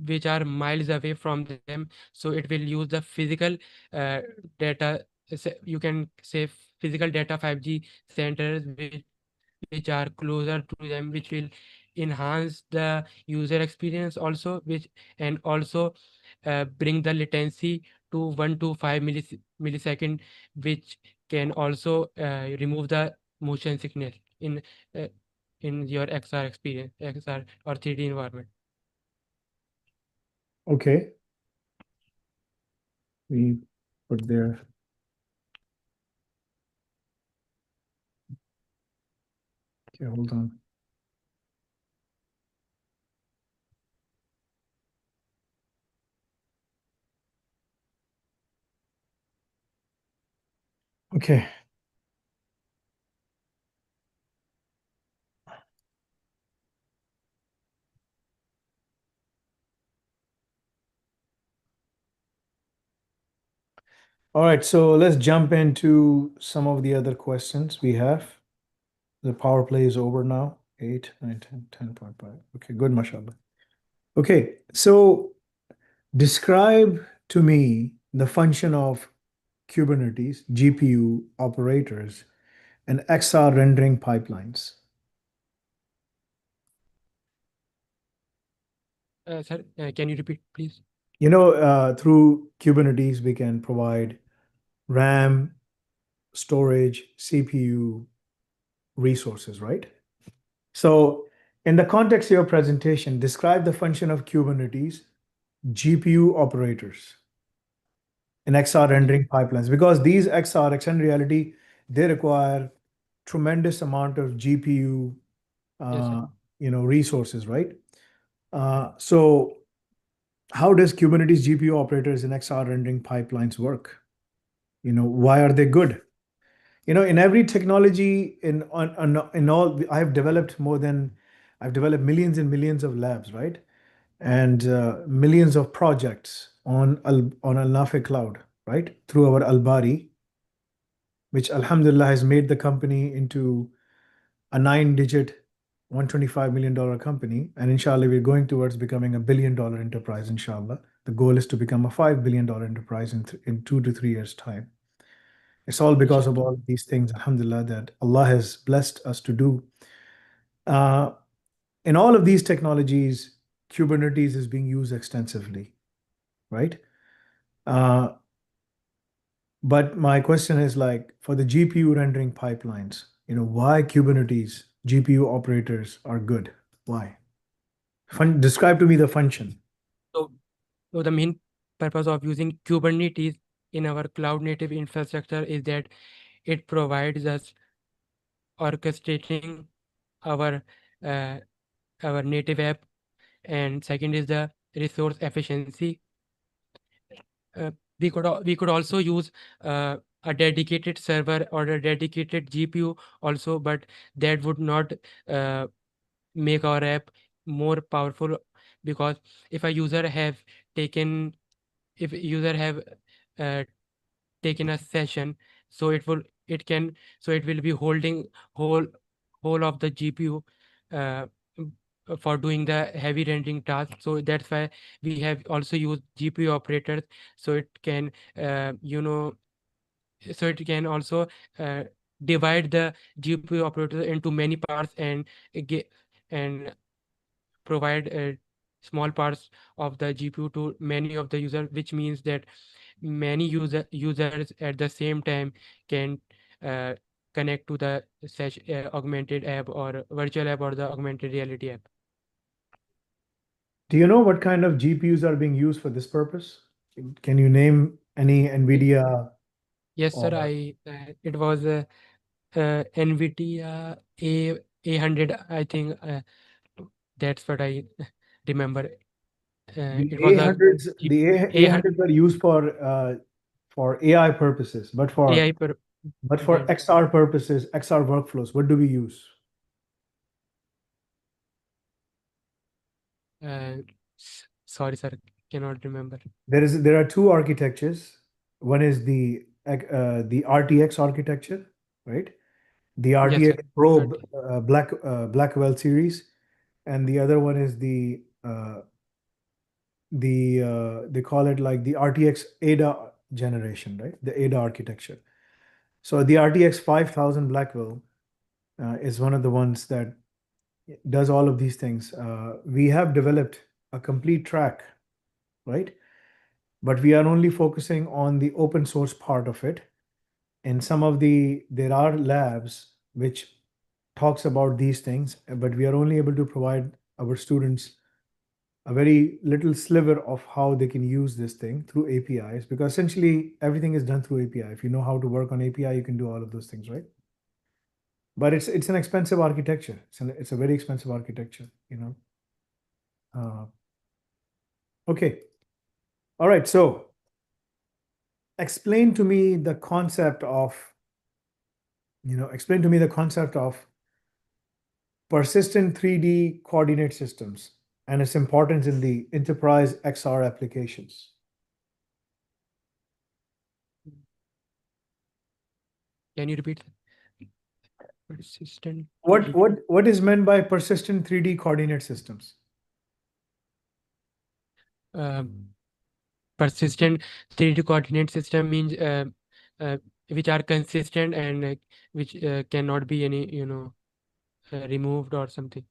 which are miles away from them. So it will use the physical uh, data. You can say physical data 5G centers which are closer to them, which will enhance the user experience also, which and also bring the latency to 1 to 5 millisecond, which can also remove the motion sickness uh, in your XR experience, XR or 3D environment. Okay, we put there. Okay, hold on. Okay. All right, so let's jump into some of the other questions we have. The power play is over now. 8, 9, 10, 10.5. Okay, good, mashallah. Okay, so describe to me the function of Kubernetes, GPU operators, and XR rendering pipelines. Sir, can you repeat, please? Through Kubernetes, we can provide RAM, storage, CPU, resources, right? So in the context of your presentation, describe the function of Kubernetes, GPU operators, and XR rendering pipelines, because these XR, extended reality, they require tremendous amount of GPU, Yes, sir. resources, right? So how does Kubernetes GPU operators and XR rendering pipelines work? Why are they good? In every technology, in all, I've developed millions and millions of labs, right? And millions of projects on Al Nafi Cloud, right? Through our Al-Bari, which Alhamdulillah has made the company into a 9-digit, $125 million company. And inshallah, we're going towards becoming a $1 billion enterprise, inshallah. The goal is to become a $5 billion enterprise in 2 to 3 years' time. It's all because of all these things, alhamdulillah, that Allah has blessed us to do. In all of these technologies, Kubernetes is being used extensively, right? But my question is, like, for the GPU rendering pipelines, why Kubernetes GPU operators are good? Why? Describe to me the function. So the main purpose of using Kubernetes in our cloud native infrastructure is that it provides us orchestrating our native app, and second is the resource efficiency. We could also use a dedicated server or a dedicated GPU also, but that would not make our app more powerful, because if a user have taken a session, so it will be holding whole of the GPU for doing the heavy rendering task. So that's why we have also used GPU operators, so it can also divide the GPU operator into many parts and provide small parts of the GPU to many of the users, which means that many users at the same time can connect to the augmented app or virtual app or the augmented reality app. Do you know what kind of GPUs are being used for this purpose? Can you name any NVIDIA? Yes, sir. or It was NVIDIA A100. I think that's what I remember. The It was a A100s, the A100 A100s are used for AI purposes, but for AI per. That- XR purposes, XR workflows, what do we use? Sorry, sir, cannot remember. There are two architectures. One is the RTX architecture, right? The Yes, RTX sir. Pro Blackwell series, and the other one is they call it like the RTX Ada generation, right? The Ada architecture. So the RTX 5000 Blackwell is one of the ones that does all of these things. We have developed a complete track, right? But we are only focusing on the open source part of it. And there are labs which talks about these things, but we are only able to provide our students a very little sliver of how they can use this thing through APIs, because essentially everything is done through API. If you know how to work on API, you can do all of those things, right? But it's an expensive architecture. It's a very expensive architecture, Okay. All right. So explain to me the concept of persistent 3D coordinate systems and its importance in the enterprise XR applications. Can you repeat? Persistent. What is meant by persistent 3D coordinate systems? Persistent 3D coordinate system means uh, which are consistent and which cannot be removed or something.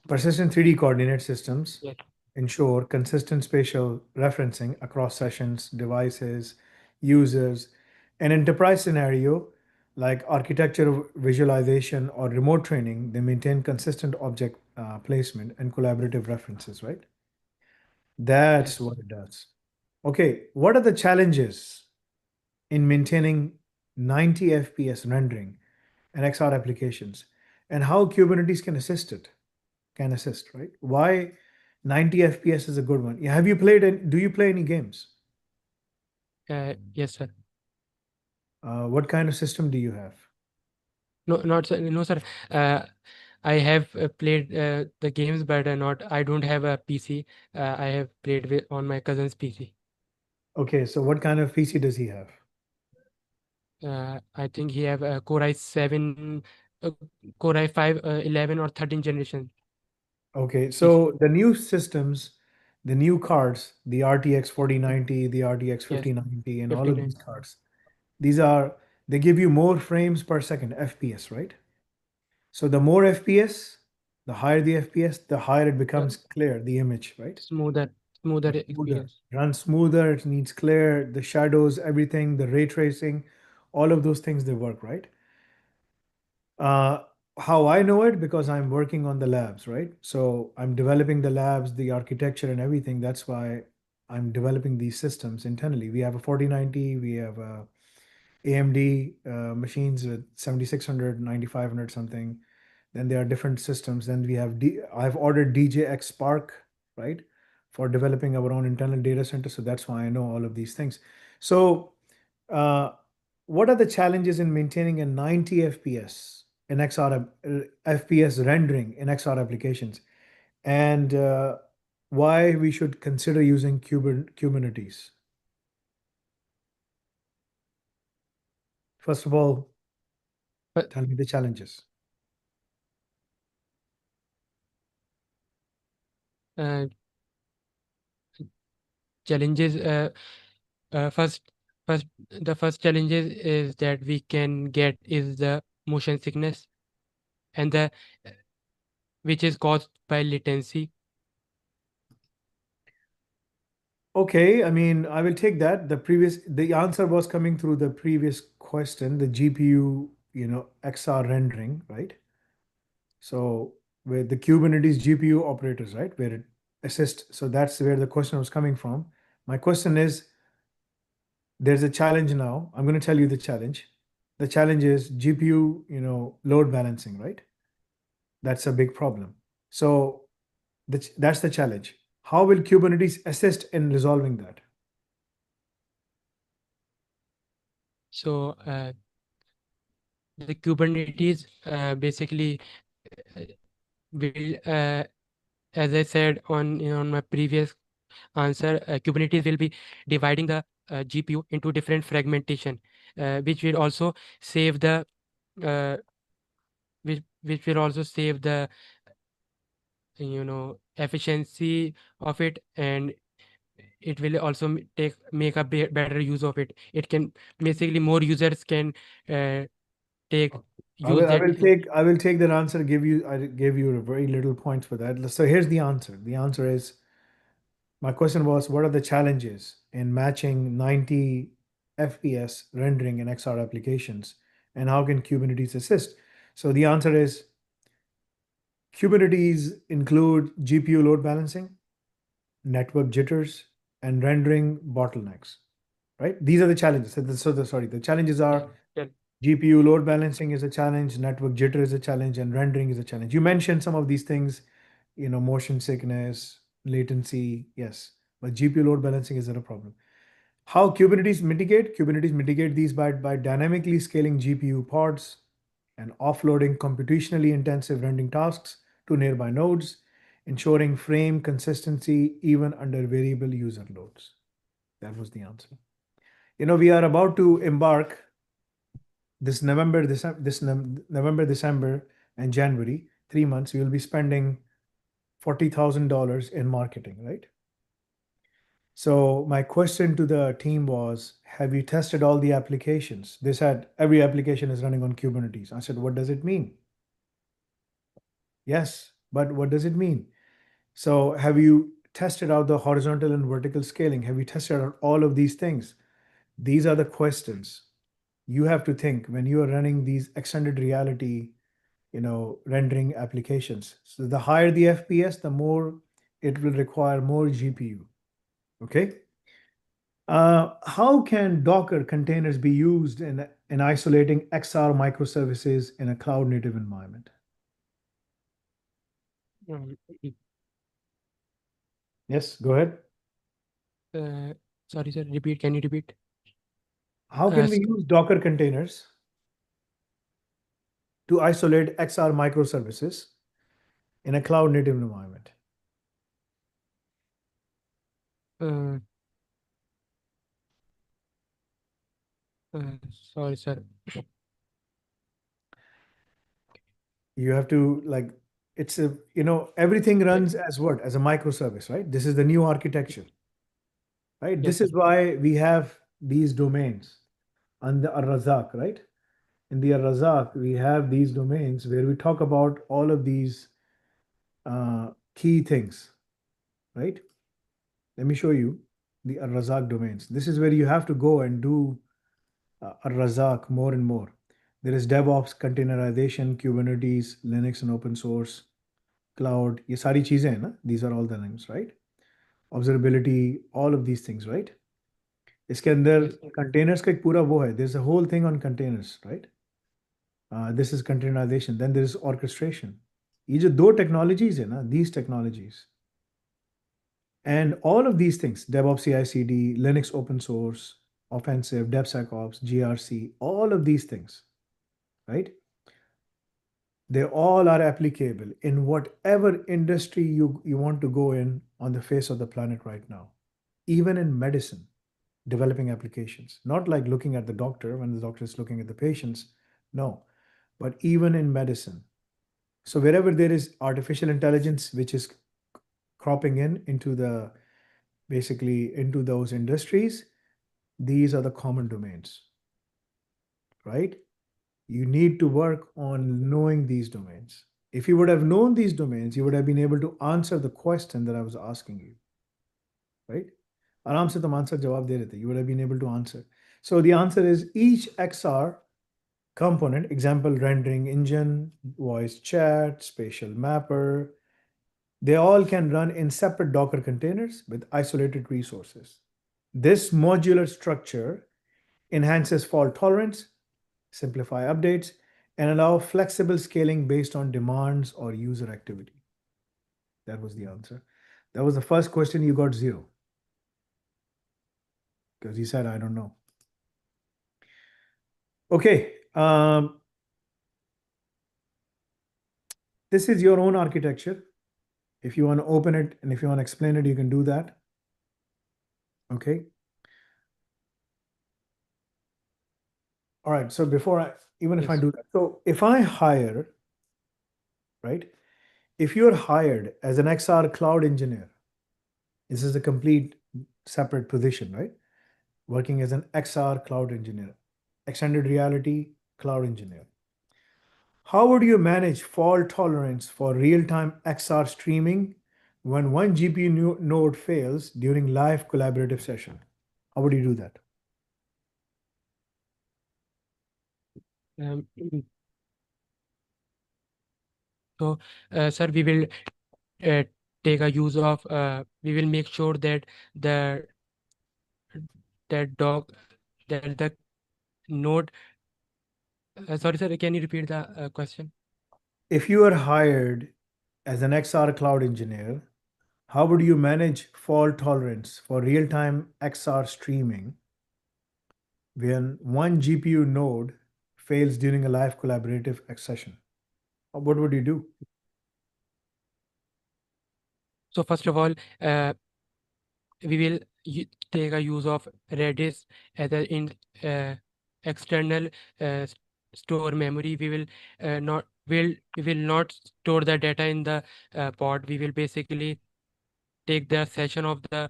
Persistent 3D coordinate systems Yes. ensure consistent spatial referencing across sessions, devices, users. An enterprise scenario like architecture visualization or remote training, they maintain consistent object placement and collaborative references, right? That's Yes. what it does. Okay, what are the challenges in maintaining 90 FPS rendering and XR applications, and how Kubernetes can assist it? Can assist, right? Why 90 FPS is a good one? Have you played any, do you play any games? Yes, sir. What kind of system do you have? No, not sir. No, sir. I have played the games, but not. I don't have a PC. I have played on my cousin's PC. Okay, so what kind of PC does he have? I think he have a Core i7, Core i5, 11 or 13 generation Okay, PC. so the new systems, the new cards, the RTX 4090, the RTX Yes, 5090, and all of 59. these cards, these are, they give you more frames per second, FPS, right? So the more FPS, the higher the FPS, the higher it becomes clear, the image, right? Smoother Smoother. experience. Runs smoother, it needs clear, the shadows, everything, the ray tracing, all of those things, they work, right? How I know it, because I'm working on the labs, right? So I'm developing the labs, the architecture and everything. That's why I'm developing these systems internally. We have a 4090, we have a AMD machines with 7600, 9500 something. Then there are different systems. Then we have, I've ordered DJX Spark, right? For developing our own internal data center. So that's why I know all of these things. So what are the challenges in maintaining a 90 FPS in XR, FPS rendering in XR applications? And why we should consider using Kubernetes? First of all, But tell me the challenges. uh, challenges. First, the first challenges is that we can get is the motion sickness, and the which is caused by latency. Okay, I mean, I will take that. The answer was coming through the previous question, the GPU, XR rendering, right? So with the Kubernetes GPU operators, right, where it assists. So that's where the question was coming from. My question is, there's a challenge now. I'm going to tell you the challenge. The challenge is GPU, load balancing, right? That's a big problem. So that's the challenge. How will Kubernetes assist in resolving that? So the Kubernetes basically will, as I said on my previous answer, Kubernetes will be dividing the GPU into different fragmentation, which will also save the uh, which will also save the efficiency of it, and it will also make a better use of it. It can basically more users can take I use will, I that. will take I will take that answer. I gave you a very little points for that. So here's the answer. The answer is, my question was, what are the challenges in matching 90 FPS rendering in XR applications, and how can Kubernetes assist? So the answer is, Kubernetes include GPU load balancing, network jitters, and rendering bottlenecks. Right? These are the challenges. The challenges are Yeah. GPU load balancing is a challenge, network jitter is a challenge, and rendering is a challenge. You mentioned some of these things, motion sickness, latency, yes, but GPU load balancing is not a problem. How Kubernetes mitigate? Kubernetes mitigate these by dynamically scaling GPU pods and offloading computationally intensive rendering tasks to nearby nodes, ensuring frame consistency even under variable user loads. That was the answer. We are about to embark this November, November, December, and January, 3 months, we will be spending $40,000 in marketing, right? So my question to the team was, have you tested all the applications? They said every application is running on Kubernetes. I said, what does it mean? Yes, but what does it mean? So have you tested out the horizontal and vertical scaling? Have you tested out all of these things? These are the questions you have to think when you are running these extended reality, rendering applications. So the higher the FPS, the more it will require more GPU. Okay. How can Docker containers be used in isolating XR microservices in a cloud native environment? Um, Yes, go ahead. Sorry, sir. Repeat. Can you repeat? How can we Sc- use Docker containers to isolate XR microservices in a cloud native environment? uh, Sorry, sir. You have to everything runs as what? As a microservice, right? This is the new architecture, right? Yes, This sir. is why we have these domains on the Ar-Razak, right? In the Ar-Razak, we have these domains where we talk about all of these key things, right? Let me show you the Ar-Razak domains. This is where you have to go and do Ar-Razak more and more. There is DevOps, containerization, Kubernetes, Linux and open source, cloud. ये सारी चीजें हैं ना? These are all the names, right? Observability, all of these things, right? इसके अंदर Yes, sir. containers का एक पूरा वो है. There's a whole thing on containers, right? This is containerization. Then there is orchestration. ये जो दो technologies है ना, these technologies, and all of these things, DevOps, CI/CD, Linux open source, offensive, DevSecOps, GRC, all of these things, right? They all are applicable in whatever industry you want to go in on the face of the planet right now. Even in medicine, developing applications, not like looking at the doctor when the doctor is looking at the patients, no, but even in medicine. So wherever there is artificial intelligence, which is cropping into basically into those industries, these are the common domains, right? You need to work on knowing these domains. If you would have known these domains, you would have been able to answer the question that I was asking you, right? आराम से तुम answer जवाब दे रहे थे. You would have been able to answer. So the answer is each XR component, example rendering engine, voice chat, spatial mapper, they all can run in separate Docker containers with isolated resources. This modular structure enhances fault tolerance, simplify updates, and allow flexible scaling based on demands or user activity. That was the answer. That was the first question. You got 0 because he said, I don't know. Okay. This is your own architecture. If you want to open it and if you want to explain it, you can do that. Okay. All right. So before if I Yes. do that, so if I hire, right? If you're hired as an XR cloud engineer, this is a complete separate position, right? Working as an XR cloud engineer, extended reality cloud engineer. How would you manage fault tolerance for real-time XR streaming when one GPU node fails during live collaborative session? How would you do that? Um, so, sir, we will uh, take a use of. We will make sure that the that dog that the node. Sorry, sir. Can you repeat the question? If you are hired as an XR cloud engineer, how would you manage fault tolerance for real-time XR streaming when one GPU node fails during a live collaborative session? What would you do? So first of all, we will take a use of Redis as an external store memory. We will not store the data in the pod. We will basically take the session of the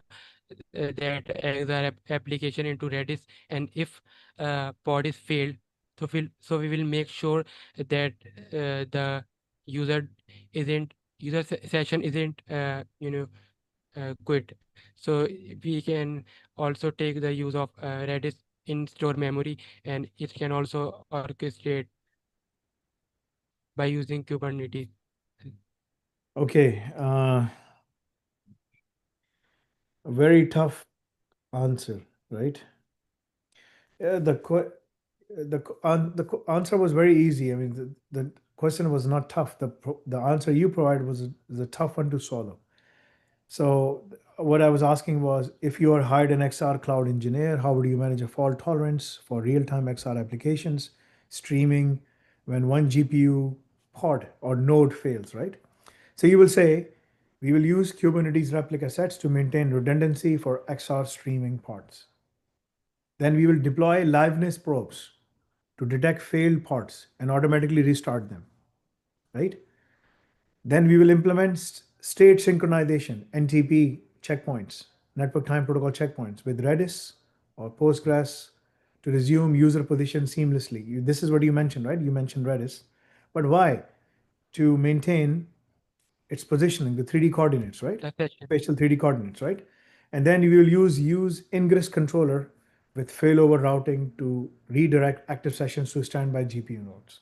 that XR application into Redis, and if pod is failed, so we will make sure that the user session isn't quit. So we can also take the use of Redis in store memory, and it can also orchestrate by using Kubernetes. Okay, a very tough answer, right? Yeah, the answer was very easy. I mean, the question was not tough. The answer you provided is a tough one to swallow. So what I was asking was, if you are hired an XR cloud engineer, how would you manage a fault tolerance for real-time XR applications, streaming, when one GPU pod or node fails, right? So you will say, we will use Kubernetes replica sets to maintain redundancy for XR streaming pods. Then we will deploy liveness probes to detect failed pods and automatically restart them, right? Then we will implement state synchronization, NTP checkpoints, network time protocol checkpoints with Redis or Postgres to resume user position seamlessly. This is what you mentioned, right? You mentioned Redis. But why? To maintain its positioning, the 3D coordinates, right? The session. Spatial 3D coordinates, right? And then you will use ingress controller with failover routing to redirect active sessions to standby GPU nodes.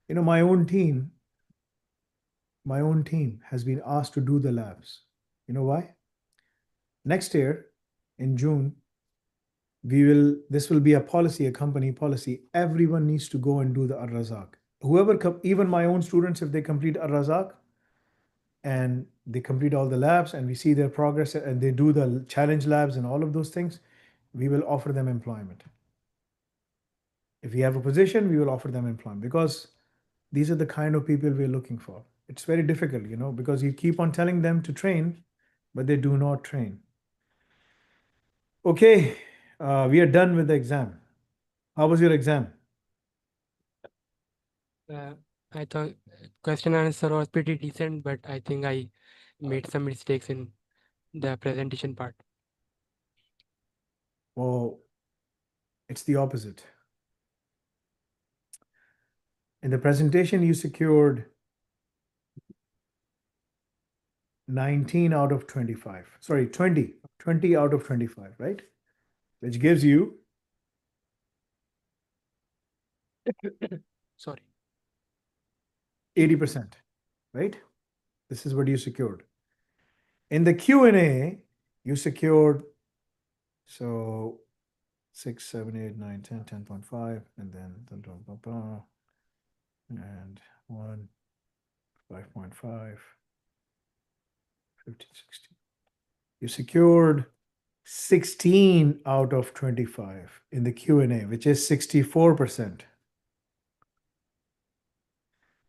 You know, my own team has been asked to do the labs. You know why? Next year, in June, this will be a policy, a company policy. Everyone needs to go and do the Ar-Razak. Even my own students, if they complete Ar-Razak and they complete all the labs and we see their progress and they do the challenge labs and all of those things, we will offer them employment. If we have a position, we will offer them employment, because these are the kind of people we're looking for. It's very difficult, because you keep on telling them to train, but they do not train. Okay, we are done with the exam. How was your exam? I thought question and answer was pretty decent, but I think I made some mistakes in the presentation part. Well, it's the opposite. In the presentation, you secured 19 out of 25. Sorry, 20 out of 25, right? Which gives you Sorry. 80%, right? This is what you secured. In the Q&A, you secured, so 6, 7, 8, 9, 10, 10.5, and then and 1, 5.5, 15, 16. You secured 16 out of 25 in the Q&A, which is 64%.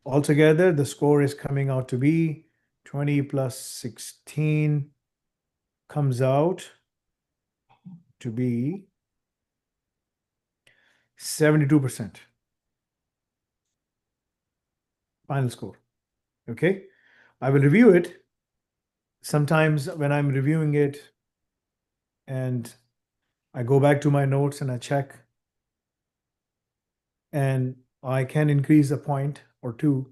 Altogether, the score is coming out to be 20 plus 16 comes out to be 72%. Final score. Okay. I will review it. Sometimes when I'm reviewing it and I go back to my notes and I check, and I can increase a point or two.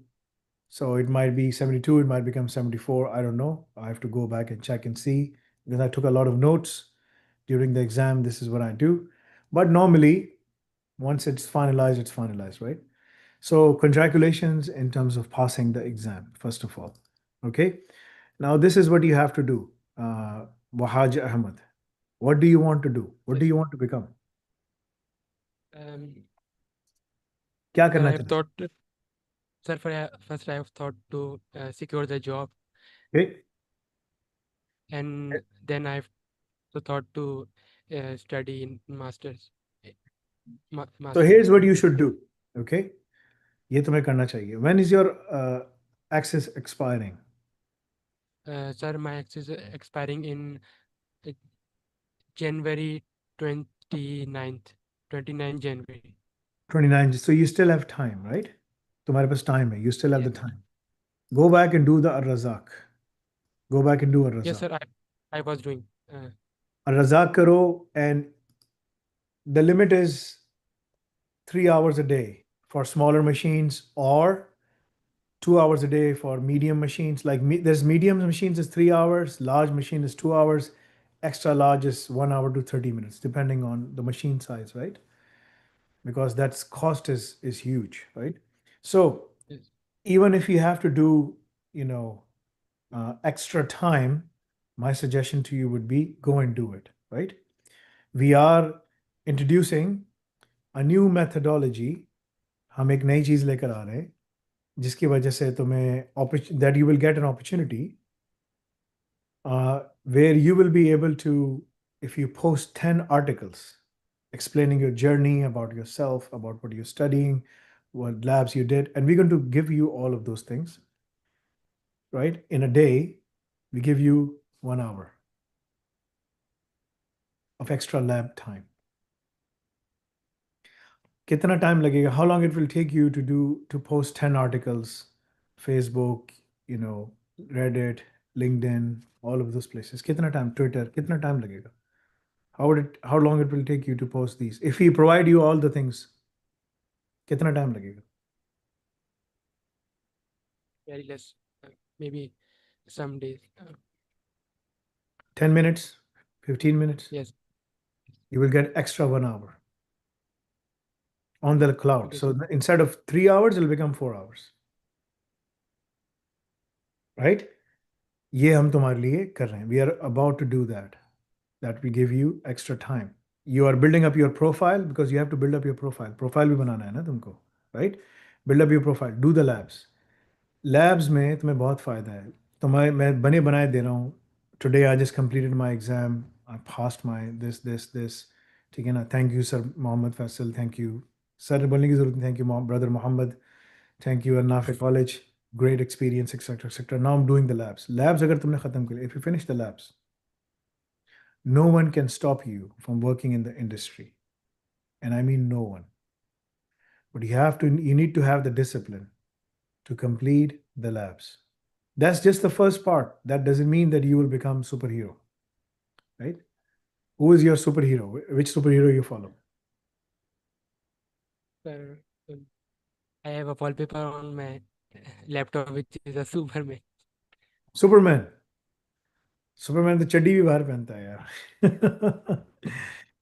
So it might be 72, it might become 74. I don't know. I have to go back and check and see, because I took a lot of notes during the exam. This is what I do. But normally, once it's finalized, right? So congratulations in terms of passing the exam, first of all. Okay. Now this is what you have to do. Wahaj Ahmed, what do you want to do? What do you want to become? क्या Sir, करना I have चाहते thought, sir, first I have thought to secure the job, हो? Okay. and then I've thought to study in masters. eh, So master here's degree. what you should do. Okay. ये तुम्हें करना चाहिए. When is your access expiring? Sir, my access is expiring in uh, January 29th, 29 January. 29. So you still have time, right? तुम्हारे पास time है. You still have the Yes. time. Go back and do the Ar-Razak. Go back and do Yes, Ar-Razak. sir. I was doing. Ar-Razak karo, and the limit is 3 hours a day for smaller machines, or 2 hours a day for medium machines. Like there's medium machines is 3 hours, large machine is 2 hours, extra large is 1 hour to 30 minutes, depending on the machine size, right? Because that's cost is huge, right? So Yes. even if you have to do, extra time, my suggestion to you would be go and do it, right? We are introducing a new methodology. हम एक नई चीज लेकर आ रहे हैं जिसकी वजह से तुम्हें that you will get an opportunity where you will be able to, if you post 10 articles explaining your journey, about yourself, about what you're studying, what labs you did, and we're going to give you all of those things, right? In a day, we give you 1 hour of extra lab time. Kitna time lagega? How long it will take you to post 10 articles, Facebook, Reddit, LinkedIn, all of those places? Kitna time? Twitter, kitna time lagega? How long it will take you to post these? If we provide you all the things, kitna time lagega? Very less. Maybe some days. 10 minutes, 15 minutes? Yes. You will get extra 1 hour on the cloud. Okay, So sir. instead of 3 hours, it'll become 4 hours. Right? ये हम तुम्हारे लिए कर रहे हैं. We are about to do that. That we give you extra time. You are building up your profile because you have to build up your profile. Profile भी बनाना है ना तुमको, right? Build up your profile. Do the labs. Labs में तुम्हें बहुत फ़ायदा है. मैं बने बनाए दे रहा हूँ. Today I just completed my exam. I passed my this. ठीक है ना? Thank you sir Mohammed Faisal. Thank you. Sir बोलने की ज़रूरत नहीं. Thank you brother Mohammed. Thank you Nafi College. Great experience, etc. Now I'm doing the labs. Labs अगर तुमने ख़त्म कर लिया, if you finish the labs, no one can stop you from working in the industry. And I mean no one. But you need to have the discipline to complete the labs. That's just the first part. That doesn't mean that you will become superhero, right? Who is your superhero? Which superhero you follow? Sir, I have a wallpaper on my laptop, which is a Superman. Superman. Superman तो चड्डी भी बाहर पहनता है यार.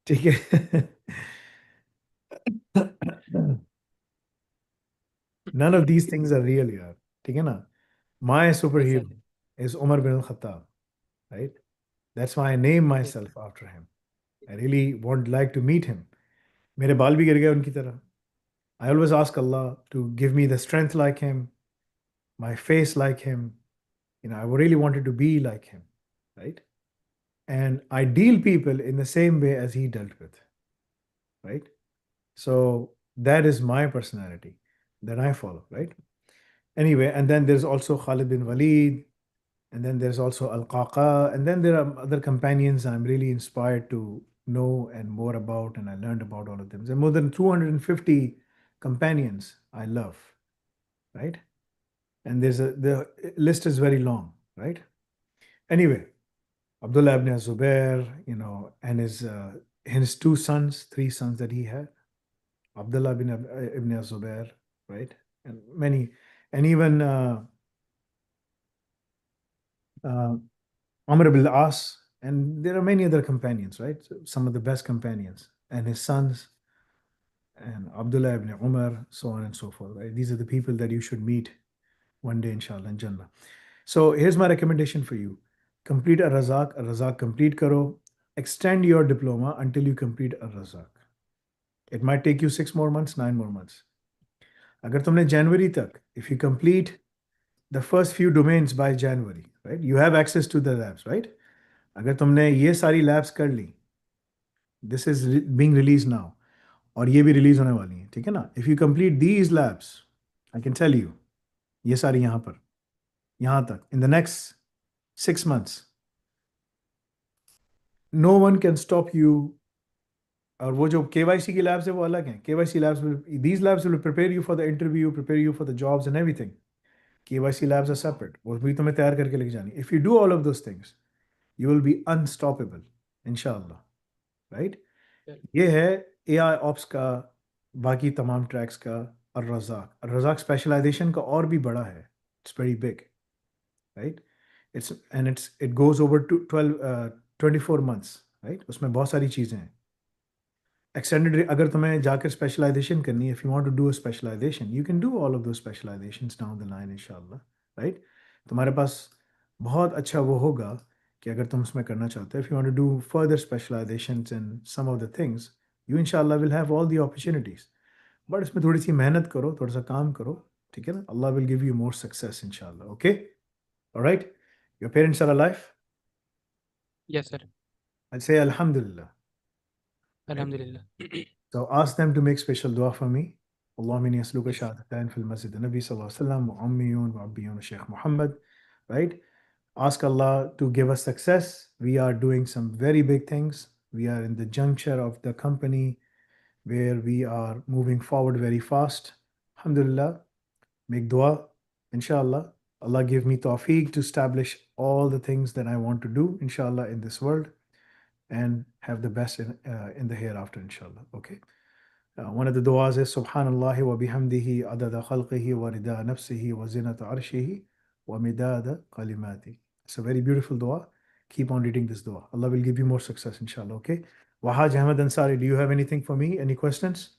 ठीक है. None of these things are real, yaar. ठीक है ना? My Yes, sir. superhero is Umar bin al-Khattab, right? That's why I name Yes. myself after him. I really would like to meet him. मेरे बाल भी गिर गए उनकी तरह. I always ask Allah to give me the strength like him, my face like him. I really wanted to be like him, right? And I deal people in the same way as he dealt with, right? So that is my personality that I follow, right? Anyway, and then there's also Khalid bin Walid, and then there's also Al-Qaqa, and then there are other companions I'm really inspired to know and more about, and I learned about all of them. There are more than 250 companions I love, right? And the list is very long, right? Anyway, Abdullah ibn Zubair, and his three sons that he had, Abdullah ibn Zubair, right? And many, and even Amr ibn al-As, and there are many other companions, right? Some of the best companions, and his sons, and Abdullah ibn Umar, so on and so forth, right? These are the people that you should meet one day, inshallah, in Jannah. So here's my recommendation for you. Complete a Razak complete karo. Extend your diploma until you complete a Razak. It might take you 6 more months, 9 more months. अगर तुमने January तक, if you complete the first few domains by January, right? You have access to the labs, right? अगर तुमने ये सारी labs कर ली, this is being released now, और ये भी release होने वाली है, ठीक है ना? If you complete these labs, I can tell you, ये सारी यहाँ पर, यहाँ तक, in the next 6 months, no one can stop you और वो जो KYC की labs है वो अलग हैं. KYC labs these labs will prepare you for the interview, prepare you for the jobs and everything. KYC labs are separate. वो भी तुम्हें तैयार करके लेके जानी. If you do all of those things, you will be unstoppable, inshallah. Right? Yeah. ये है AI Ops का, बाकी तमाम ट्रैक्स का. Ar-Razaq specialization का और भी बड़ा है. It's very big. Right? It goes over to 24 months. Right? उसमें बहुत सारी चीज़ें हैं. Extended, अगर तुम्हें जाकर specialization करनी है, if you want to do a specialization, you can do all of those specializations down the line, inshallah, right? तुम्हारे पास बहुत अच्छा वो होगा कि अगर तुम उसमें करना चाहते हो, if you want to do further specializations in some of the things, you inshallah will have all the opportunities. But इसमें थोड़ी सी मेहनत करो, थोड़ा सा काम करो, ठीक है ना? Allah will give you more success, inshallah, okay? All right? Your parents are alive? Yes, sir. I'll say Alhamdulillah. Alhamdulillah. So ask them to make special dua for me. Allahumma inni as'aluka shahadatan fil masjid an-nabi sallallahu alaihi wasallam wa ummiyun wa abbiyun Shaykh Muhammad. Right? Ask Allah to give us success. We are doing some very big things. We are in the juncture of the company where we are moving forward very fast. Alhamdulillah. Make dua. Inshallah. Allah give me tawfiq to establish all the things that I want to do, inshallah, in this world and have the best in the hereafter, inshallah. Okay. One of the du'as is Subhanallah wa bihamdihi adada khalqihi wa rida nafsihi wa zinata arshihi wa midada kalimati. It's a very beautiful dua. Keep on reading this dua. Allah will give you more success, inshallah. Okay. Wahaj, Ahmed, Ansari, do you have anything for me? Any questions?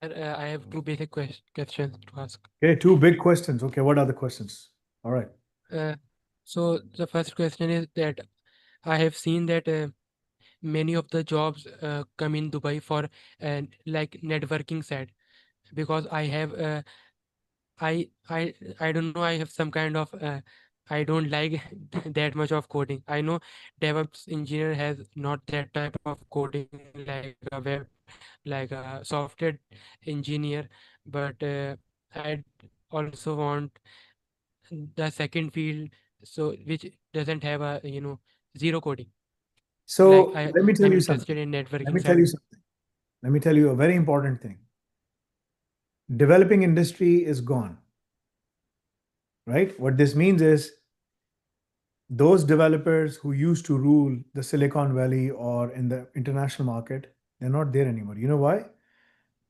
Sir, I have two basic questions to ask. Okay, two big questions. Okay, what are the questions? All right. So the first question is that I have seen that many of the jobs come in Dubai for like networking side, because I have I don't know, I have some kind of I don't like that much of coding. I know DevOps engineer has not that type of coding like a web, like a software engineer, but I also want the second field, so which doesn't have a zero coding. So Like let me tell I'm you interested something. in Let networking me tell side. you something. Let me tell you a very important thing. Developing industry is gone. Right? What this means is those developers who used to rule the Silicon Valley or in the international market, they're not there anymore. You know why?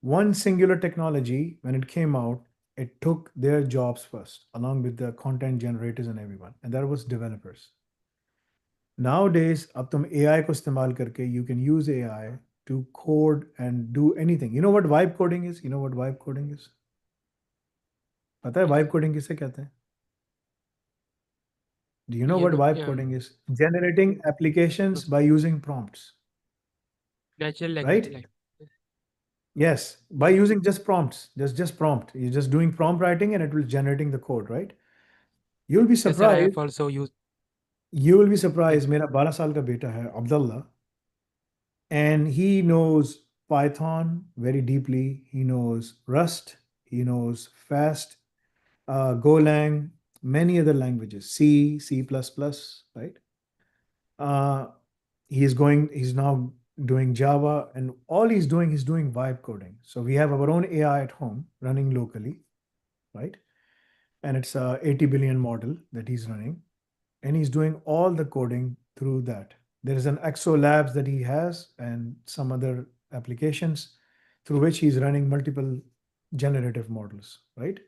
One singular technology, when it came out, it took their jobs first, along with the content generators and everyone, and that was developers. Nowadays, अब तुम AI को इस्तेमाल करके, you can use AI to code and do anything. You know what vibe coding is? You know what vibe coding is? पता है vibe coding किसे कहते हैं? Do you know what vibe coding is? Generating applications by using prompts. Natural language, Right? like Yes, by using just prompts, just prompt. You're just doing prompt writing and it will generating the code, right? You'll be yes, sir. I surprised. have also used. You will be surprised. मेरा 12 साल का बेटा है, Abdullah, and he knows Python very deeply. He knows Rust. He knows Fast, Golang, many other languages, C, C++, right? He's now doing Java, and all he's doing vibe coding. So we have our own AI at home running locally, right? And it's a 80 billion model that he's running, and he's doing all the coding through that. There is an Exo Labs that he has and some other applications through which he's running multiple generative models, right?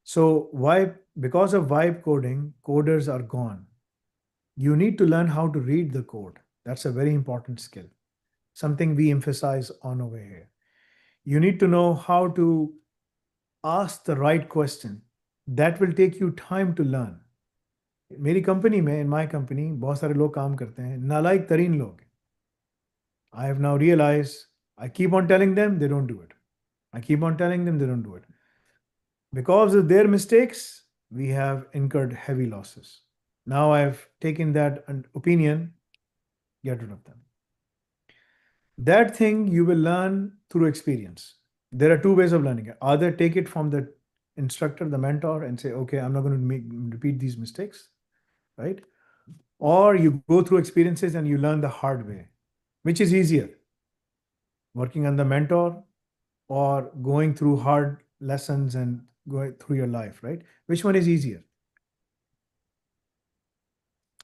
So why? Because of vibe coding, coders are gone. You need to learn how to read the code. That's a very important skill, something we emphasize on over here. You need to know how to ask the right question. That will take you time to learn. मेरी company में, in my company, बहुत सारे लोग काम करते हैं, नालायक तरीन लोग. I have now realized, I keep on telling them, they don't do it. I keep on telling them, they don't do it. Because of their mistakes, we have incurred heavy losses. Now I've taken that opinion, get rid of them. That thing you will learn through experience. There are two ways of learning it. Either take it from the instructor, the mentor, and say, okay, I'm not going to repeat these mistakes, right? Or you go through experiences and you learn the hard way, which is easier. working under mentor or going through hard lessons and going through your life, right? Which one is easier?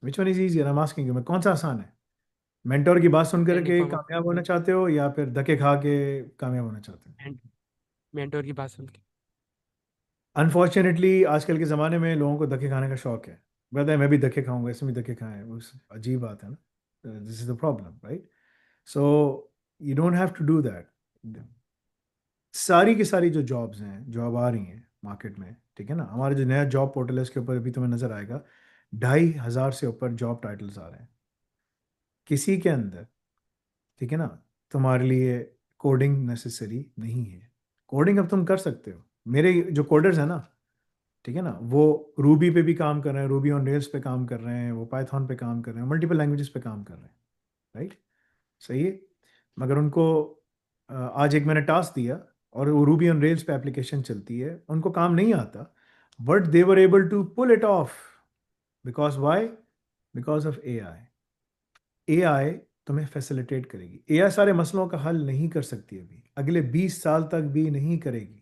Which one is easier? I'm asking you. मैं कौन सा आसान है? Mentor की बात सुन Any करके form of कामयाब होना चाहते हो या फिर धक्के खा के कामयाब होना चाहते हो? mentor की बात सुन के। अनफॉर्चुनेटली आजकल के ज़माने में लोगों को धक्के खाने का शौक है। कहता है मैं भी धक्के खाऊंगा, इसमें भी धक्के खाए, वो अजीब बात है ना। This is the problem, right? So you don't have to do that. सारी की सारी जो जॉब्स हैं, जॉब आ रही हैं मार्केट में, ठीक है ना, हमारा जो नया जॉब पोर्टल है उसके ऊपर अभी तुम्हें नज़र आएगा 2,500 से ऊपर जॉब टाइटल्स आ रहे हैं किसी के अंदर, ठीक है ना। तुम्हारे लिए कोडिंग नेसेसरी नहीं है। कोडिंग अब तुम कर सकते हो। मेरे जो कोडर्स हैं ना, ठीक है ना, वो रूबी पे भी काम कर रहे हैं, रूबी ऑन रेल्स पे काम कर रहे हैं, वो पाइथन पे काम कर रहे हैं, मल्टीपल लैंग्वेजेस पे काम कर रहे हैं, राइट? सही है। मगर उनको आज एक मैंने टास्क दिया और वो रूबी ऑन रेल्स पे एप्लीकेशन चलती है, उनको काम नहीं आता, but they were able to pull it off. Because why? Because of A I तुम्हें फैसिलिटेट करेगी। एआई सारे मसलों का हल नहीं कर सकती, अभी अगले 20 साल तक भी नहीं करेगी।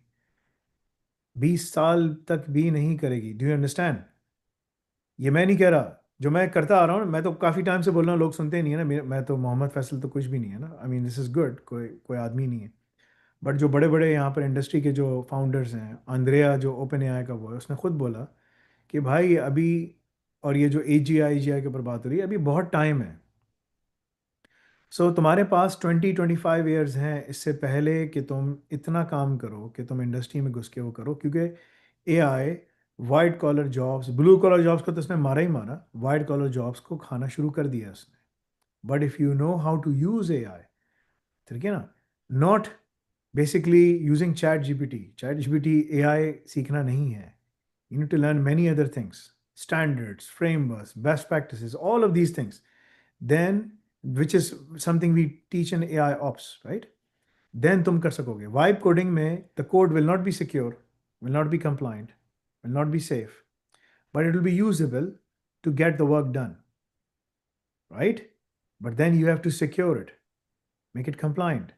20 साल तक भी नहीं करेगी। Do you understand? ये मैं नहीं कह रहा, जो मैं करता आ रहा हूँ। मैं तो काफ़ी टाइम से बोल रहा हूँ, लोग सुनते नहीं है ना। मैं तो मोहम्मद फैसल तो कुछ भी नहीं है ना। I mean this is good, कोई कोई आदमी नहीं है। बट जो बड़े बड़े यहाँ पर इंडस्ट्री के जो फाउंडर्स हैं, अंद्रेया जो ओपन एआई का वो है, उसने खुद बोला कि भाई अभी, और ये जो एजीआई के ऊपर बात हो रही है, अभी बहुत टाइम है। सो तुम्हारे पास 20-25 ईयर्स हैं इससे पहले कि तुम इतना काम करो कि तुम इंडस्ट्री में घुस के वो करो, क्योंकि AI white collar jobs, blue collar jobs को तो उसने मारा ही मारा, वाइट कॉलर जॉब्स को खाना शुरू कर दिया उसने। But if you know how to use AI, ठीक है ना, not basically using ChatGPT AI सीखना नहीं है। You need to learn many other things, standards, frameworks, best practices, all of these things, then which is something we teach in AI ops, right? Then तुम कर सकोगे। Vibe coding में the code will not be secure, will not be compliant, will not be safe, but it will be usable to get the work done, right? But then you have to secure it, make it compliant,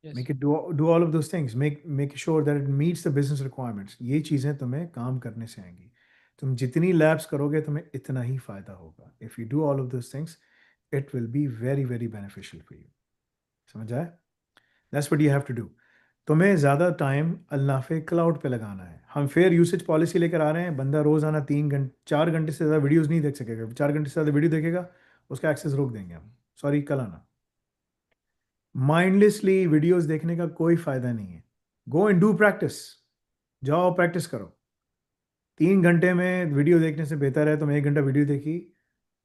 Yes. make it do all of those things, make sure that it meets the business requirements. ये चीज़ें तुम्हें काम करने से आएंगी। तुम जितनी labs करोगे तुम्हें इतना ही फ़ायदा होगा। If you do all of those things, it will be very very beneficial for you. समझ आए? That's what you have to do. तुम्हें ज़्यादा टाइम अल्नाफे क्लाउड पे लगाना है। हम फेयर यूसेज पॉलिसी लेकर आ रहे हैं। बंदा रोज़ाना 4 घंटे से ज़्यादा वीडियोस नहीं देख सकेगा। 4 घंटे से ज़्यादा वीडियो देखेगा, उसका एक्सेस रोक देंगे हम। सॉरी, कल आना। माइंडलेसली वीडियोस देखने का कोई फ़ायदा नहीं है। Go and do practice. जाओ प्रैक्टिस करो। 3 घंटे में वीडियो देखने से बेहतर है तुम 1 घंटा वीडियो देखी।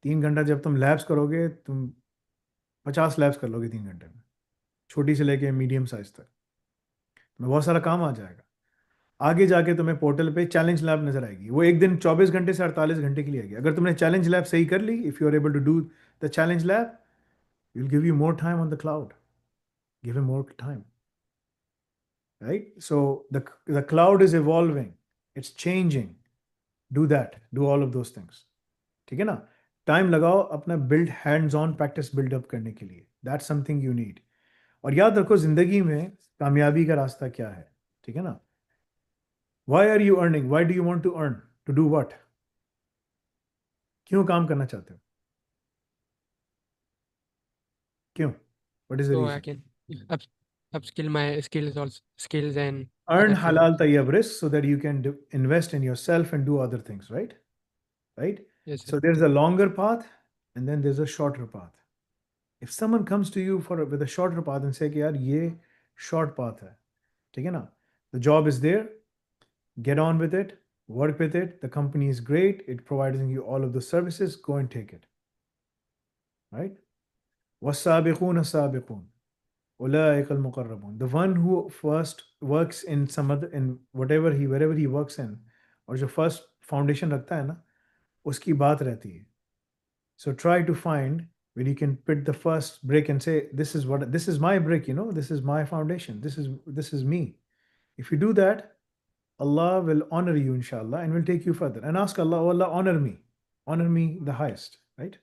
3 घंटा जब तुम लैब्स करोगे, तुम 50 लैब्स कर लोगे 3 घंटे में, छोटी से लेके मीडियम साइज तक। तुम्हें बहुत सारा काम आ जाएगा। आगे जाके तुम्हें पोर्टल पे चैलेंज लैब नजर आएगी। वो एक दिन 24 घंटे से 48 घंटे के लिए आएगी। अगर तुमने चैलेंज लैब सही कर ली, if you are able to do the challenge lab, will give you more time on the cloud. Give him more time, right? So the cloud is evolving, it's changing. Do that, do all of those things, ठीक है ना। Time लगाओ अपना build hands on practice build up करने के लिए। That's something you need. और याद रखो, जिंदगी में कामयाबी का रास्ता क्या है, ठीक है ना। Why are you earning? Why do you want to earn? To do what? क्यों काम करना चाहते हो? क्यों? What is the So I reason? can upskill my skills and Earn other things. halal tayyab rizq so that you can invest in yourself and do other things, right? Right? Yes, sir. So there's a longer path and then there's a shorter path. If someone comes to you with a shorter path and say कि यार ये short path है, ठीक है ना, the job is there, get on with it, work with it, the company is great, it provides you all of the services, go and take it, right? والسابقون السابقون أولئك المقربون. The one who first works in some other, in wherever he works in, और जो first foundation रखता है ना, उसकी बात रहती है. So try to find where you can put the first brick and say, this is my brick, this is my foundation, this is me. If you do that, Allah will honor you, inshallah, and will take you further. And ask Allah, oh Allah, honor me the highest, right?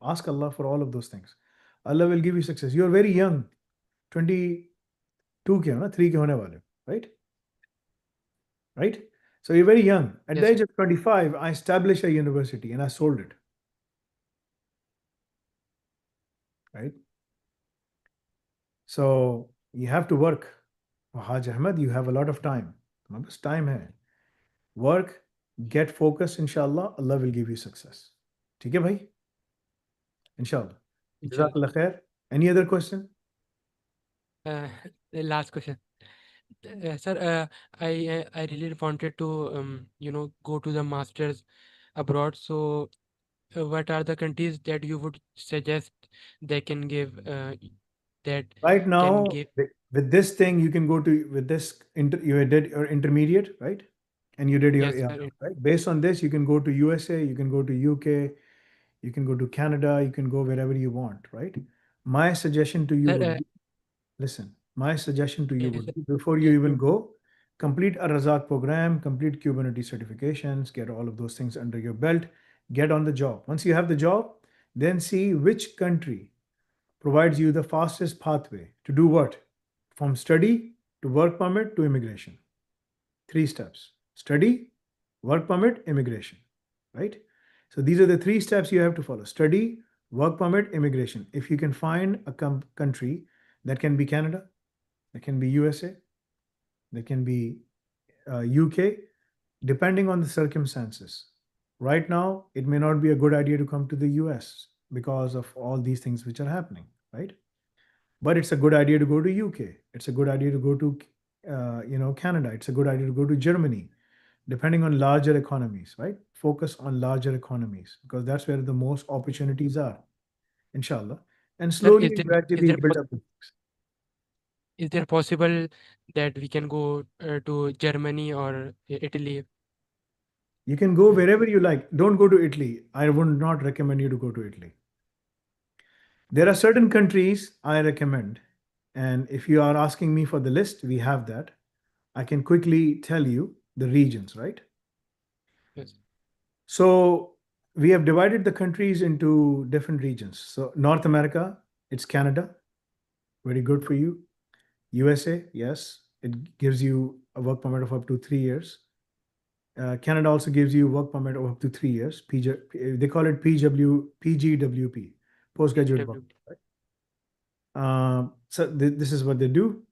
Ask Allah for all of those things. Allah will give you success. You're very young. 22 के हो ना, 3 के होने वाले, right? Right? So you're very young. At the Yes, age of 25, I established a university and I sold it. Right? So you have to work. Wahaj Ahmed, you have a lot of time. तुम्हारे पास time है. Work, get focused, inshallah, Allah will give you success. ठीक है भाई? Inshallah. inshallah. Jazakallah khair. Any other question? The last question. Sir, I really wanted to go to the masters abroad. So, what are the countries that you would suggest they can give that Right can now, give? with this thing, you can go to, with this, you did your intermediate, right? And you did your Yes, AR, sir. right? Based on this, you can go to USA, you can go to UK, you can go to Canada, you can go wherever you want, right? My suggestion to you Sir, would be, listen, my suggestion to you yes, would sir. be, before you even go, complete a Razak program, complete Kubernetes certifications, get all of those things under your belt, get on the job. Once you have the job, then see which country provides you the fastest pathway to do what? From study to work permit to immigration. 3 steps: study, work permit, immigration, right? So these are the 3 steps you have to follow: study, work permit, immigration. If you can find a country that can be Canada, that can be USA, that can be UK, depending on the circumstances. Right now, it may not be a good idea to come to the US because of all these things which are happening, right? But it's a good idea to go to UK. It's a good idea to go to Canada. It's a good idea to go to Germany, depending on larger economies, right? Focus on larger economies because that's where the most opportunities are, inshallah. And Sir, slowly and gradually build up. is there possible that we can go to Germany or Italy? You can go wherever you like. Don't go to Italy. I would not recommend you to go to Italy. There are certain countries I recommend. And if you are asking me for the list, we have that. I can quickly tell you the regions, right? Yes. So we have divided the countries into different regions. So North America, it's Canada. Very good for you. USA, yes, it gives you a work permit of up to 3 years. Canada also gives you work permit of up to 3 years. They call it PGWP, postgraduate work. So this is what they do.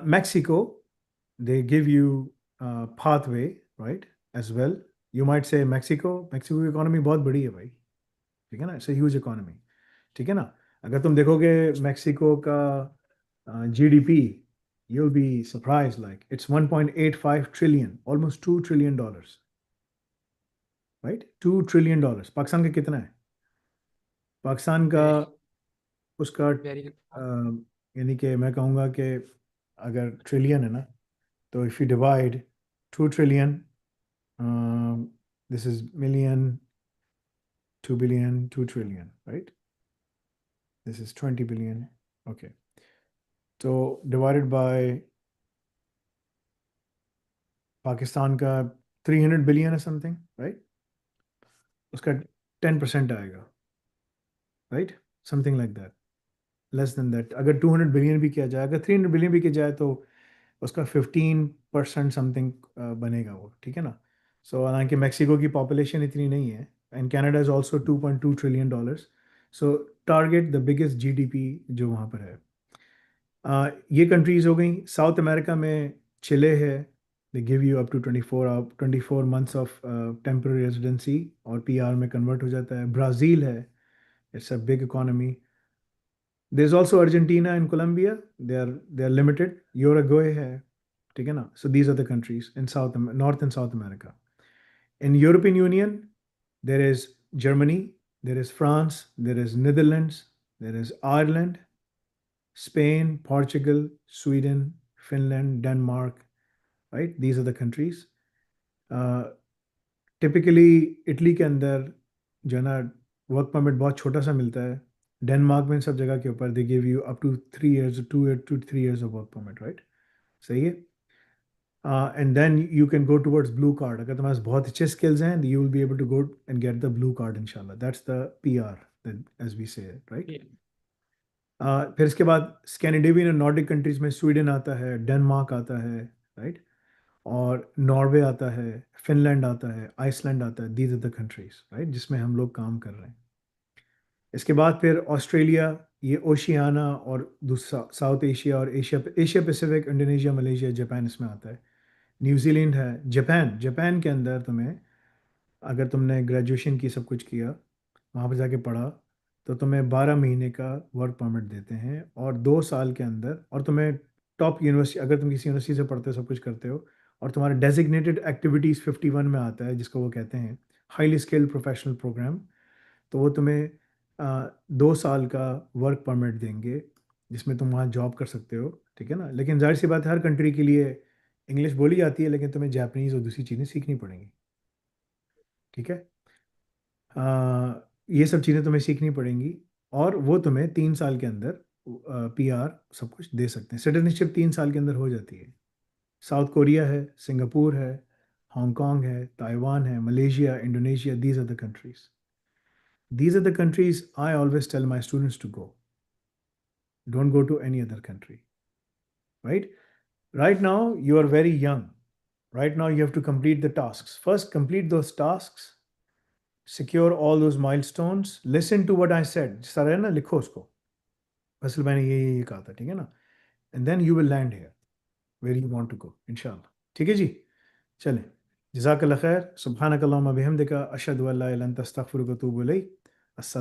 Mexico, they give you pathway, right, as well. You might say Mexico economy बहुत बड़ी है भाई, ठीक है ना? It's a huge economy, ठीक है ना? अगर तुम देखोगे मेक्सिको का GDP, you'll be surprised. Like it's 1.85 trillion, almost $2 trillion, right? $2 trillion. Pakistan का कितना है? पाकिस्तान का उसका यानी कि मैं कहूँगा कि अगर ट्रिलियन है ना, तो if you divide 2 trillion, this is million, 2 billion, 2 trillion, right? This is 20 billion. Okay. So divided by Pakistan का 300 billion or something, right? उसका 10% आएगा, right? Something like that. Less than that. अगर 200 billion भी किया जाए, अगर 300 billion भी किया जाए तो उसका 15% समथिंग बनेगा वो, ठीक है ना? सो हालांकि मेक्सिको की पॉपुलेशन इतनी नहीं है and Canada is also $2.2 trillion. So target the biggest GDP जो वहाँ पर है. ये कंट्रीज हो गई. साउथ अमेरिका में चिले है, they give you up to 24 months of temporary residency और पीआर में कन्वर्ट हो जाता है. ब्राज़ील है, it's a big economy. There's also Argentina and Colombia. They are limited. Uruguay है, ठीक है ना? So these are the countries in North and South America. In European Union, there is Germany, there is France, there is Netherlands, there is Ireland, Spain, Portugal, Sweden, Finland, Denmark, right? These are the countries. Typically Italy के अंदर जो है ना work permit बहुत छोटा सा मिलता है. डेनमार्क में सब जगह के ऊपर they give you up to 3 years, 2 to 3 years of work permit, right? सही है. And then you can go towards blue card. अगर तुम्हारे पास बहुत अच्छे skills हैं, you will be able to go and get the blue card, inshallah. That's the PR, as we say it, right? Yeah. फिर इसके बाद स्कैंडिनेवियन और Nordic countries में स्वीडन आता है, डेनमार्क आता है, राइट, और नॉर्वे आता है, फिनलैंड आता है, आइसलैंड आता है, these are the countries, right, जिसमें हम लोग काम कर रहे हैं। इसके बाद फिर ऑस्ट्रेलिया, ये ओशियाना और दूसरा साउथ एशिया और Asia Pacific, Indonesia, Malaysia, Japan इसमें आता है। न्यूजीलैंड है, जापान के अंदर तुम्हें, अगर तुमने ग्रेजुएशन की सब कुछ किया, वहाँ पर जाके पढ़ा, तो तुम्हें 12 महीने का वर्क परमिट देते हैं, और 2 साल के अंदर, और तुम्हें टॉप यूनिवर्सिटी, अगर तुम किसी यूनिवर्सिटी से पढ़ते हो, सब कुछ करते हो, और तुम्हारे डेजिग्नेटेड एक्टिविटीज़ 51 में आता है, जिसको वो कहते हैं हाईली स्किल्ड प्रोफेशनल प्रोग्राम, तो वो तुम्हें 2 साल का वर्क परमिट देंगे, जिसमें तुम वहाँ जॉब कर सकते हो, ठीक है ना। लेकिन जाहिर सी बात है, हर कंट्री के लिए इंग्लिश बोली जाती है, लेकिन तुम्हें जापानीज़ और दूसरी चीज़ें सीखनी पड़ेंगी, ठीक है। ये सब चीज़ें तुम्हें सीखनी पड़ेंगी, और वो तुम्हें 3 साल के अंदर पीआर सब कुछ दे सकते हैं। सिटीजनशिप 3 साल के अंदर हो जाती है। साउथ कोरिया है, सिंगापुर है, हांगकांग है, ताइवान है, Malaysia, Indonesia, these are the countries. These are the countries I always tell my students to go. Don't go to any other country, right? Right now, you are very young. Right now, you have to complete the tasks. First, complete those tasks, secure all those milestones, listen to what I said. सारा है ना, लिखो उसको, असल मैंने ये कहा था, ठीक है ना? And then you will land here where you want to go, inshallah. ठीक है जी? चलें, जज़ाकल्लाह खैर, सुब्हानकल्लाहुम्मा बिहम्दिका, अशहदु अल्ला इलाहा इल्ला अंता, अस्तगफिरुका व अतूबु इलैक। अस्सलाम।